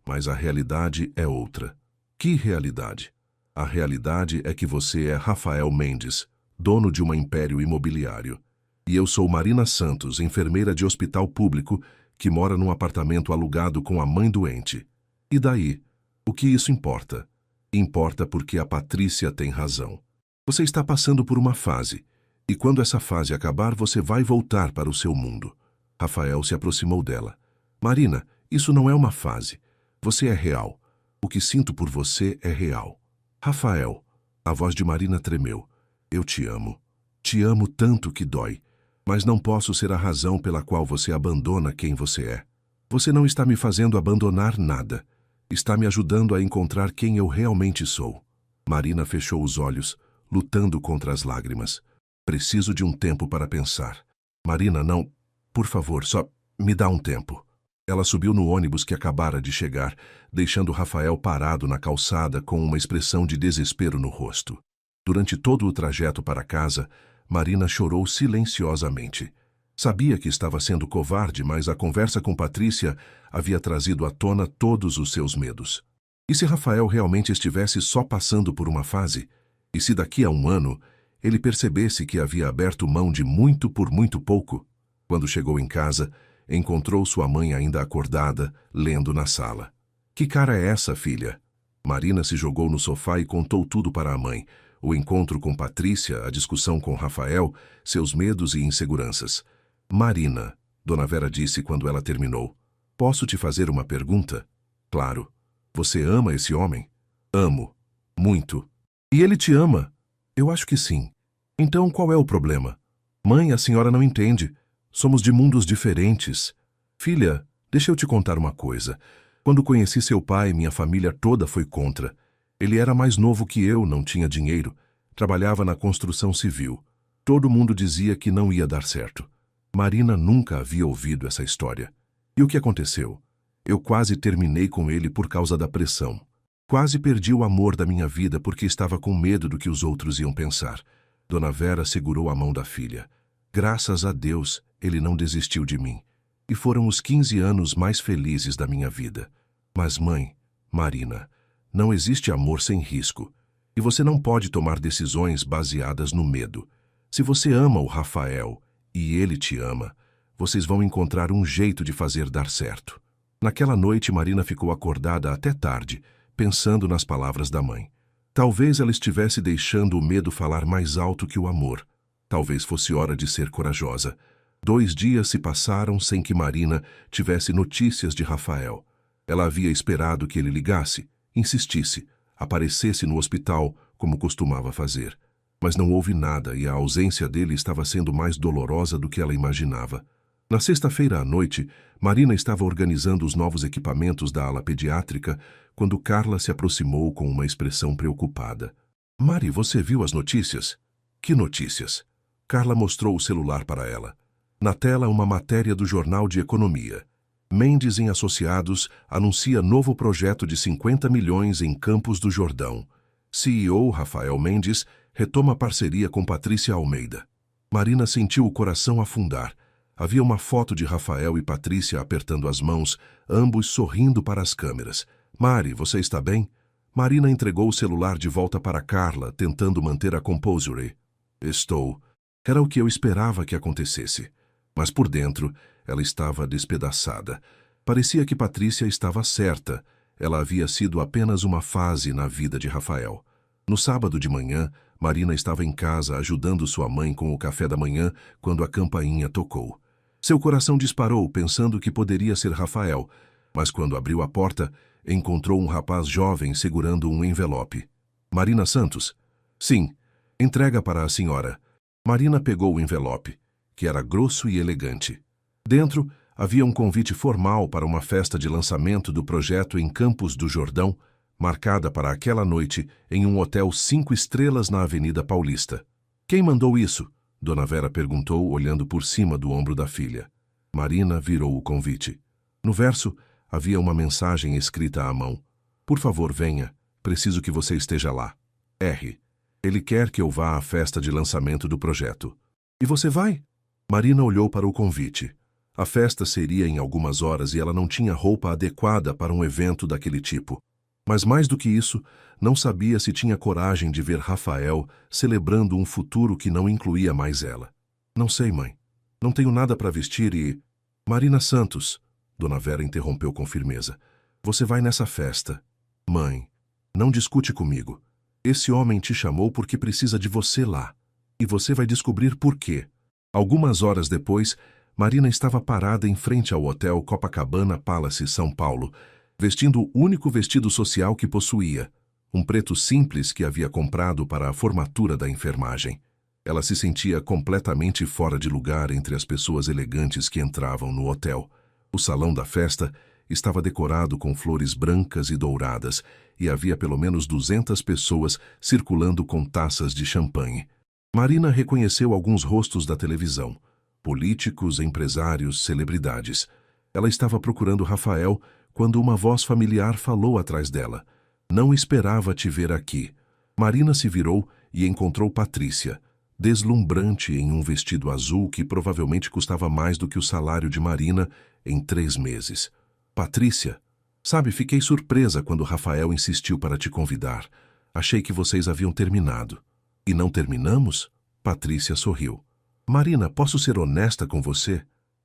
mas a realidade é outra. Que realidade? A realidade é que você é Rafael Mendes, dono de um império imobiliário. E eu sou Marina Santos, enfermeira de hospital público, que mora num apartamento alugado com a mãe doente. E daí? O que isso importa? Importa porque a Patrícia tem razão. Você está passando por uma fase, e quando essa fase acabar, você vai voltar para o seu mundo. Rafael se aproximou dela. Marina, isso não é uma fase. Você é real. O que sinto por você é real. Rafael, a voz de Marina tremeu. Eu te amo. Te amo tanto que dói. Mas não posso ser a razão pela qual você abandona quem você é. Você não está me fazendo abandonar nada. Está me ajudando a encontrar quem eu realmente sou. Marina fechou os olhos, lutando contra as lágrimas. Preciso de um tempo para pensar. Marina, não. Por favor, só me dá um tempo. Ela subiu no ônibus que acabara de chegar, deixando Rafael parado na calçada com uma expressão de desespero no rosto. Durante todo o trajeto para casa, Marina chorou silenciosamente. Sabia que estava sendo covarde, mas a conversa com Patrícia havia trazido à tona todos os seus medos. E se Rafael realmente estivesse só passando por uma fase? E se daqui a um ano ele percebesse que havia aberto mão de muito por muito pouco? Quando chegou em casa, encontrou sua mãe ainda acordada, lendo na sala. Que cara é essa, filha? Marina se jogou no sofá e contou tudo para a mãe. O encontro com Patrícia, a discussão com Rafael, seus medos e inseguranças. Marina, Dona Vera disse quando ela terminou. Posso te fazer uma pergunta? Claro. Você ama esse homem? Amo. Muito. E ele te ama? Eu acho que sim. Então qual é o problema? Mãe, a senhora não entende. Somos de mundos diferentes. Filha, deixa eu te contar uma coisa. Quando conheci seu pai, minha família toda foi contra. Ele era mais novo que eu, não tinha dinheiro. Trabalhava na construção civil. Todo mundo dizia que não ia dar certo. Marina nunca havia ouvido essa história. E o que aconteceu? Eu quase terminei com ele por causa da pressão. Quase perdi o amor da minha vida porque estava com medo do que os outros iam pensar. Dona Vera segurou a mão da filha. Graças a Deus, ele não desistiu de mim. E foram os 15 anos mais felizes da minha vida. Mas mãe, Marina, não existe amor sem risco. E você não pode tomar decisões baseadas no medo. Se você ama o Rafael e ele te ama, vocês vão encontrar um jeito de fazer dar certo. Naquela noite, Marina ficou acordada até tarde, pensando nas palavras da mãe. Talvez ela estivesse deixando o medo falar mais alto que o amor. Talvez fosse hora de ser corajosa. 2 dias se passaram sem que Marina tivesse notícias de Rafael. Ela havia esperado que ele ligasse, insistisse, aparecesse no hospital, como costumava fazer. Mas não houve nada e a ausência dele estava sendo mais dolorosa do que ela imaginava. Na sexta-feira à noite, Marina estava organizando os novos equipamentos da ala pediátrica quando Carla se aproximou com uma expressão preocupada. Mari, você viu as notícias? Que notícias? Carla mostrou o celular para ela. Na tela, uma matéria do Jornal de Economia. Mendes em Associados anuncia novo projeto de 50 milhões em Campos do Jordão. CEO Rafael Mendes retoma parceria com Patrícia Almeida. Marina sentiu o coração afundar. Havia uma foto de Rafael e Patrícia apertando as mãos, ambos sorrindo para as câmeras. Mari, você está bem? Marina entregou o celular de volta para Carla, tentando manter a composure. Estou. Era o que eu esperava que acontecesse. Mas por dentro, ela estava despedaçada. Parecia que Patrícia estava certa. ela havia sido apenas uma fase na vida de Rafael. No sábado de manhã, Marina estava em casa ajudando sua mãe com o café da manhã quando a campainha tocou. Seu coração disparou pensando que poderia ser Rafael, mas quando abriu a porta, encontrou um rapaz jovem segurando um envelope. Marina Santos? Sim. Entrega para a senhora. Marina pegou o envelope, que era grosso e elegante. Dentro, havia um convite formal para uma festa de lançamento do projeto em Campos do Jordão, marcada para aquela noite em um hotel 5 estrelas na Avenida Paulista. Quem mandou isso? Dona Vera perguntou, olhando por cima do ombro da filha. Marina virou o convite. No verso, havia uma mensagem escrita à mão. Por favor, venha. Preciso que você esteja lá. R. Ele quer que eu vá à festa de lançamento do projeto. E você vai? Marina olhou para o convite. A festa seria em algumas horas e ela não tinha roupa adequada para um evento daquele tipo. Mas mais do que isso, não sabia se tinha coragem de ver Rafael celebrando um futuro que não incluía mais ela. Não sei, mãe. Não tenho nada para vestir e... Marina Santos, Dona Vera interrompeu com firmeza. Você vai nessa festa. Mãe, não discute comigo. Esse homem te chamou porque precisa de você lá. E você vai descobrir por quê. Algumas horas depois, Marina estava parada em frente ao Hotel Copacabana Palace, São Paulo, vestindo o único vestido social que possuía, um preto simples que havia comprado para a formatura da enfermagem. Ela se sentia completamente fora de lugar entre as pessoas elegantes que entravam no hotel. O salão da festa estava decorado com flores brancas e douradas e havia pelo menos 200 pessoas circulando com taças de champanhe. Marina reconheceu alguns rostos da televisão. Políticos, empresários, celebridades. Ela estava procurando Rafael quando uma voz familiar falou atrás dela. Não esperava te ver aqui. Marina se virou e encontrou Patrícia, deslumbrante em um vestido azul que provavelmente custava mais do que o salário de Marina em 3 meses. Patrícia, sabe, fiquei surpresa quando Rafael insistiu para te convidar. Achei que vocês haviam terminado. E não terminamos? Patrícia sorriu. Marina, posso ser honesta com você?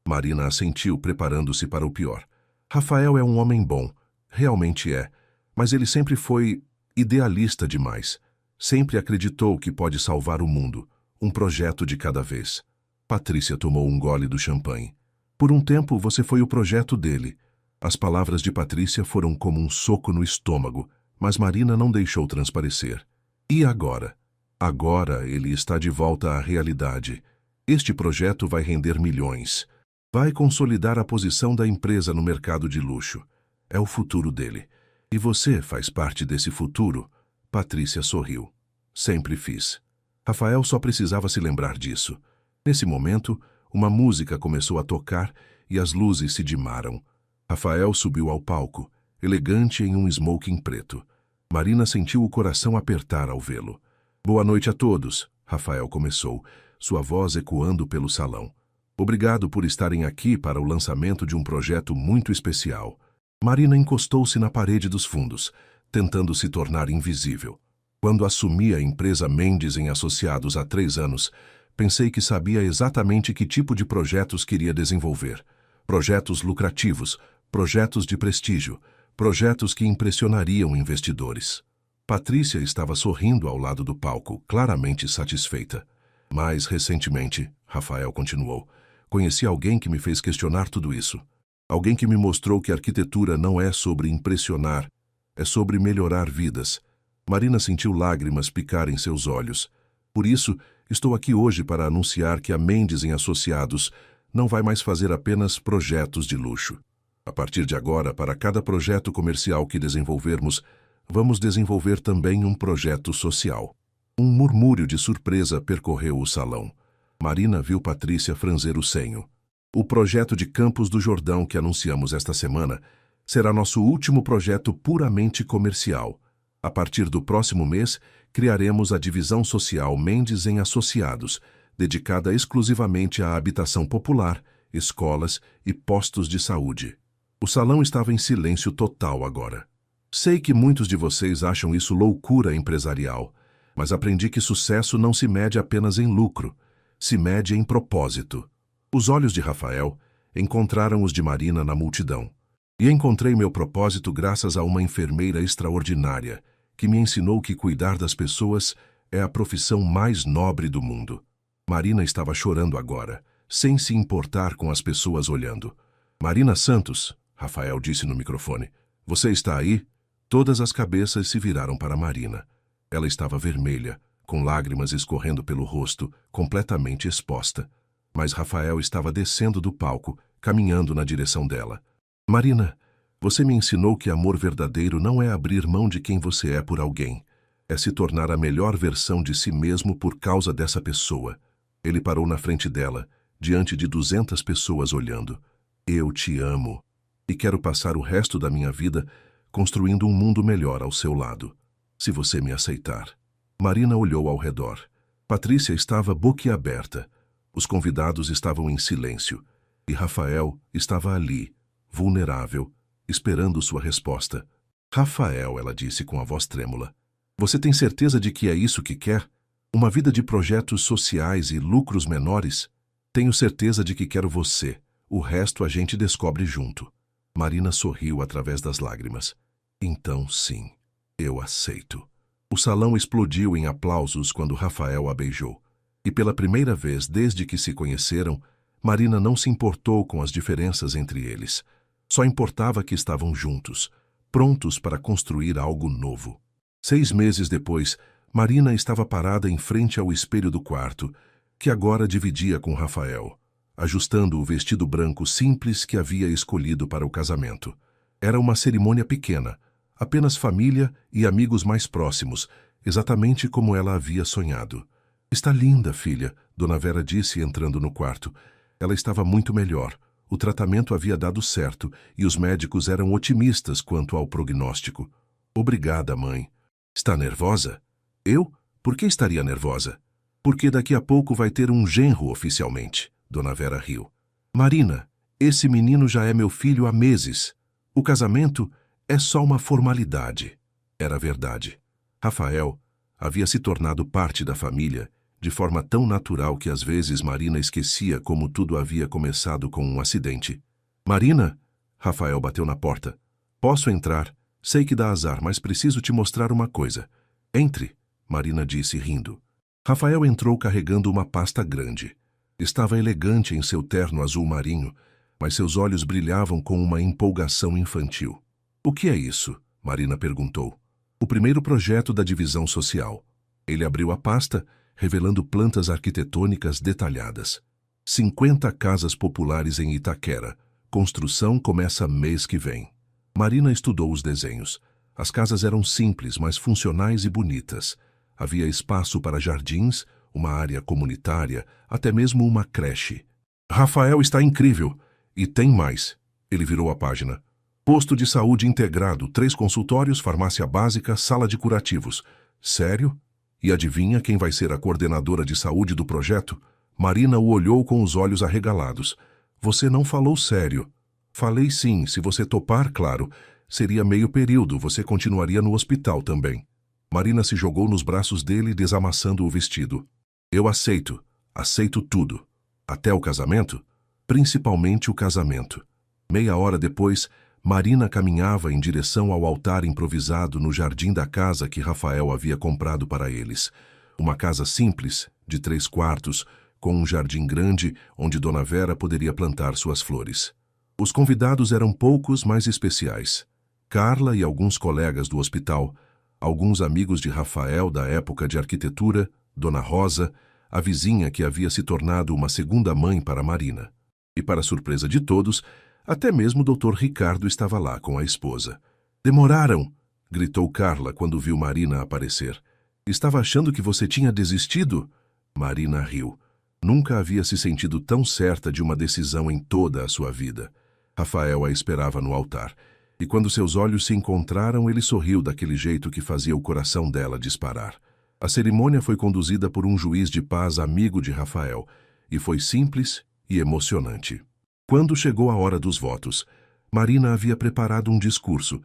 Marina assentiu, preparando-se para o pior. Rafael é um homem bom, realmente é, mas ele sempre foi idealista demais. Sempre acreditou que pode salvar o mundo, um projeto de cada vez. Patrícia tomou um gole do champanhe. Por um tempo você foi o projeto dele. As palavras de Patrícia foram como um soco no estômago, mas Marina não deixou transparecer. E agora? Agora ele está de volta à realidade. Este projeto vai render milhões. Vai consolidar a posição da empresa no mercado de luxo. É o futuro dele. E você faz parte desse futuro? Patrícia sorriu. Sempre fiz. Rafael só precisava se lembrar disso. Nesse momento, uma música começou a tocar e as luzes se dimaram. Rafael subiu ao palco, elegante em um smoking preto. Marina sentiu o coração apertar ao vê-lo. Boa noite a todos, Rafael começou, sua voz ecoando pelo salão. Obrigado por estarem aqui para o lançamento de um projeto muito especial. Marina encostou-se na parede dos fundos, tentando se tornar invisível. Quando assumi a empresa Mendes em Associados há 3 anos, pensei que sabia exatamente que tipo de projetos queria desenvolver. Projetos lucrativos, projetos de prestígio, projetos que impressionariam investidores. Patrícia estava sorrindo ao lado do palco, claramente satisfeita. Mais recentemente, Rafael continuou, conheci alguém que me fez questionar tudo isso. Alguém que me mostrou que arquitetura não é sobre impressionar, é sobre melhorar vidas. Marina sentiu lágrimas picar em seus olhos. Por isso, estou aqui hoje para anunciar que a Mendes em Associados não vai mais fazer apenas projetos de luxo. A partir de agora, para cada projeto comercial que desenvolvermos, vamos desenvolver também um projeto social. Um murmúrio de surpresa percorreu o salão. Marina viu Patrícia franzir o senho. O projeto de Campos do Jordão que anunciamos esta semana será nosso último projeto puramente comercial. A partir do próximo mês, criaremos a divisão social Mendes em Associados, dedicada exclusivamente à habitação popular, escolas e postos de saúde. O salão estava em silêncio total agora. Sei que muitos de vocês acham isso loucura empresarial, mas aprendi que sucesso não se mede apenas em lucro, se mede em propósito. Os olhos de Rafael encontraram os de Marina na multidão. E encontrei meu propósito graças a uma enfermeira extraordinária, que me ensinou que cuidar das pessoas é a profissão mais nobre do mundo. Marina estava chorando agora, sem se importar com as pessoas olhando. Marina Santos, Rafael disse no microfone, você está aí? Todas as cabeças se viraram para Marina. Ela estava vermelha, com lágrimas escorrendo pelo rosto, completamente exposta. Mas Rafael estava descendo do palco, caminhando na direção dela. Marina, você me ensinou que amor verdadeiro não é abrir mão de quem você é por alguém. É se tornar a melhor versão de si mesmo por causa dessa pessoa. Ele parou na frente dela, diante de 200 pessoas olhando. Eu te amo. E quero passar o resto da minha vida construindo um mundo melhor ao seu lado. Se você me aceitar. Marina olhou ao redor. Patrícia estava boquiaberta. Os convidados estavam em silêncio. E Rafael estava ali, vulnerável, esperando sua resposta. Rafael, ela disse com a voz trêmula. Você tem certeza de que é isso que quer? Uma vida de projetos sociais e lucros menores? Tenho certeza de que quero você. O resto a gente descobre junto. Marina sorriu através das lágrimas. Então, sim, eu aceito. O salão explodiu em aplausos quando Rafael a beijou. E pela primeira vez desde que se conheceram, Marina não se importou com as diferenças entre eles. Só importava que estavam juntos, prontos para construir algo novo. 6 meses depois, Marina estava parada em frente ao espelho do quarto, que agora dividia com Rafael, ajustando o vestido branco simples que havia escolhido para o casamento. Era uma cerimônia pequena, apenas família e amigos mais próximos, exatamente como ela havia sonhado. Está linda, filha, Dona Vera disse entrando no quarto. Ela estava muito melhor. O tratamento havia dado certo e os médicos eram otimistas quanto ao prognóstico. Obrigada, mãe. Está nervosa? Eu? Por que estaria nervosa? Porque daqui a pouco vai ter um genro oficialmente. Dona Vera riu. Marina, esse menino já é meu filho há meses. O casamento é só uma formalidade. Era verdade. Rafael havia se tornado parte da família de forma tão natural que às vezes Marina esquecia como tudo havia começado com um acidente. Marina? Rafael bateu na porta. Posso entrar? Sei que dá azar, mas preciso te mostrar uma coisa. Entre, Marina disse rindo. Rafael entrou carregando uma pasta grande. Estava elegante em seu terno azul marinho, mas seus olhos brilhavam com uma empolgação infantil. O que é isso? Marina perguntou. O primeiro projeto da divisão social. Ele abriu a pasta, revelando plantas arquitetônicas detalhadas. 50 casas populares em Itaquera. Construção começa mês que vem. Marina estudou os desenhos. As casas eram simples, mas funcionais e bonitas. Havia espaço para jardins, uma área comunitária, até mesmo uma creche. Rafael está incrível. E tem mais. Ele virou a página. Posto de saúde integrado, 3 consultórios, farmácia básica, sala de curativos. Sério? E adivinha quem vai ser a coordenadora de saúde do projeto? Marina o olhou com os olhos arregalados. Você não falou sério. Falei sim, se você topar, claro. Seria meio período, você continuaria no hospital também. Marina se jogou nos braços dele, desamassando o vestido. Eu aceito. Aceito tudo. Até o casamento? Principalmente o casamento. Meia hora depois, Marina caminhava em direção ao altar improvisado no jardim da casa que Rafael havia comprado para eles. Uma casa simples, de 3 quartos, com um jardim grande onde Dona Vera poderia plantar suas flores. Os convidados eram poucos, mas especiais. Carla e alguns colegas do hospital, alguns amigos de Rafael da época de arquitetura, Dona Rosa, a vizinha que havia se tornado uma segunda mãe para Marina. E para surpresa de todos, até mesmo o Dr. Ricardo estava lá com a esposa. Demoraram! Gritou Carla quando viu Marina aparecer. Estava achando que você tinha desistido? Marina riu. Nunca havia se sentido tão certa de uma decisão em toda a sua vida. Rafael a esperava no altar. E quando seus olhos se encontraram, ele sorriu daquele jeito que fazia o coração dela disparar. A cerimônia foi conduzida por um juiz de paz amigo de Rafael, e foi simples e emocionante. Quando chegou a hora dos votos, Marina havia preparado um discurso,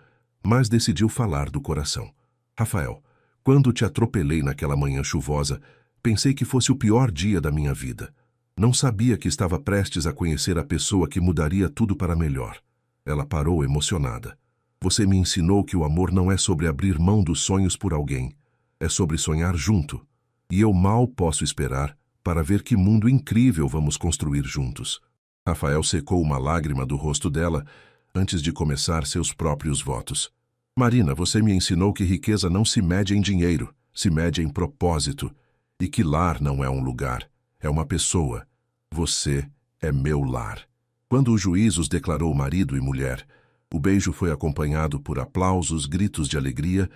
mas decidiu falar do coração. Rafael, quando te atropelei naquela manhã chuvosa, pensei que fosse o pior dia da minha vida. Não sabia que estava prestes a conhecer a pessoa que mudaria tudo para melhor. Ela parou emocionada. Você me ensinou que o amor não é sobre abrir mão dos sonhos por alguém. É sobre sonhar junto. E eu mal posso esperar para ver que mundo incrível vamos construir juntos. Rafael secou uma lágrima do rosto dela antes de começar seus próprios votos. Marina, você me ensinou que riqueza não se mede em dinheiro, se mede em propósito. E que lar não é um lugar, é uma pessoa. Você é meu lar. Quando o juiz os declarou marido e mulher, o beijo foi acompanhado por aplausos, gritos de alegria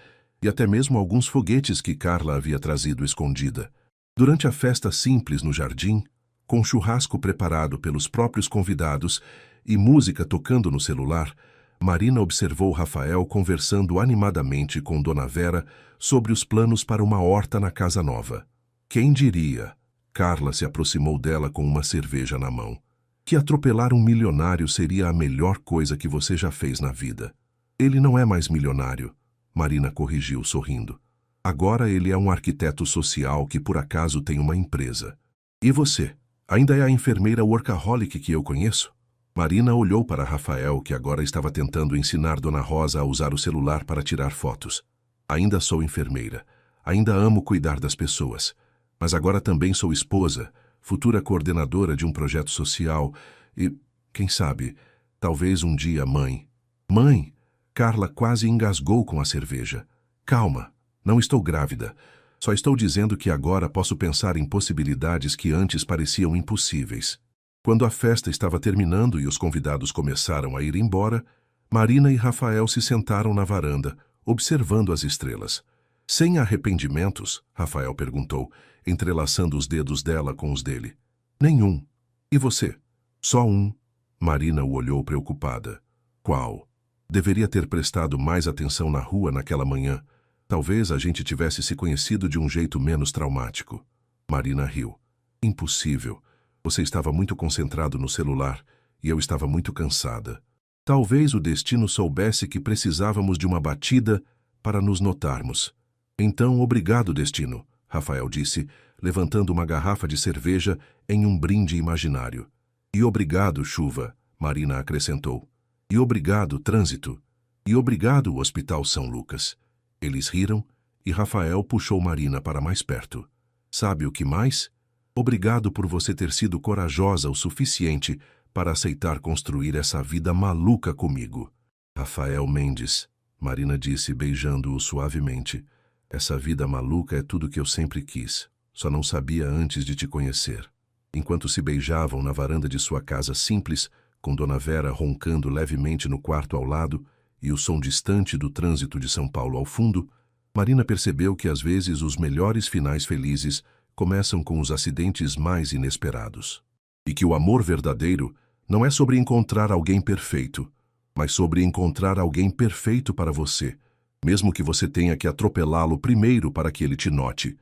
e até mesmo alguns foguetes que Carla havia trazido escondida. Durante a festa simples no jardim, com churrasco preparado pelos próprios convidados e música tocando no celular, Marina observou Rafael conversando animadamente com Dona Vera sobre os planos para uma horta na casa nova. Quem diria? Carla se aproximou dela com uma cerveja na mão. Que atropelar um milionário seria a melhor coisa que você já fez na vida. Ele não é mais milionário, Marina corrigiu sorrindo. Agora ele é um arquiteto social que por acaso tem uma empresa. E você? Ainda é a enfermeira workaholic que eu conheço? Marina olhou para Rafael, que agora estava tentando ensinar Dona Rosa a usar o celular para tirar fotos. Ainda sou enfermeira. Ainda amo cuidar das pessoas. Mas agora também sou esposa, futura coordenadora de um projeto social e, quem sabe, talvez um dia mãe. Mãe! Carla quase engasgou com a cerveja. Calma, não estou grávida. Só estou dizendo que agora posso pensar em possibilidades que antes pareciam impossíveis. Quando a festa estava terminando e os convidados começaram a ir embora, Marina e Rafael se sentaram na varanda, observando as estrelas. Sem arrependimentos? Rafael perguntou, entrelaçando os dedos dela com os dele. Nenhum. E você? Só um. Marina o olhou preocupada. Qual? Deveria ter prestado mais atenção na rua naquela manhã. Talvez a gente tivesse se conhecido de um jeito menos traumático. Marina riu. Impossível. Você estava muito concentrado no celular e eu estava muito cansada. Talvez o destino soubesse que precisávamos de uma batida para nos notarmos. Então, obrigado, destino, Rafael disse, levantando uma garrafa de cerveja em um brinde imaginário. E obrigado, chuva, Marina acrescentou. E obrigado, trânsito. E obrigado, Hospital São Lucas. Eles riram e Rafael puxou Marina para mais perto. Sabe o que mais? Obrigado por você ter sido corajosa o suficiente para aceitar construir essa vida maluca comigo. Rafael Mendes, Marina disse beijando-o suavemente. Essa vida maluca é tudo que eu sempre quis. Só não sabia antes de te conhecer. Enquanto se beijavam na varanda de sua casa simples, com Dona Vera roncando levemente no quarto ao lado e o som distante do trânsito de São Paulo ao fundo, Marina percebeu que às vezes os melhores finais felizes começam com os acidentes mais inesperados. E que o amor verdadeiro não é sobre encontrar alguém perfeito, mas sobre encontrar alguém perfeito para você, mesmo que você tenha que atropelá-lo primeiro para que ele te note.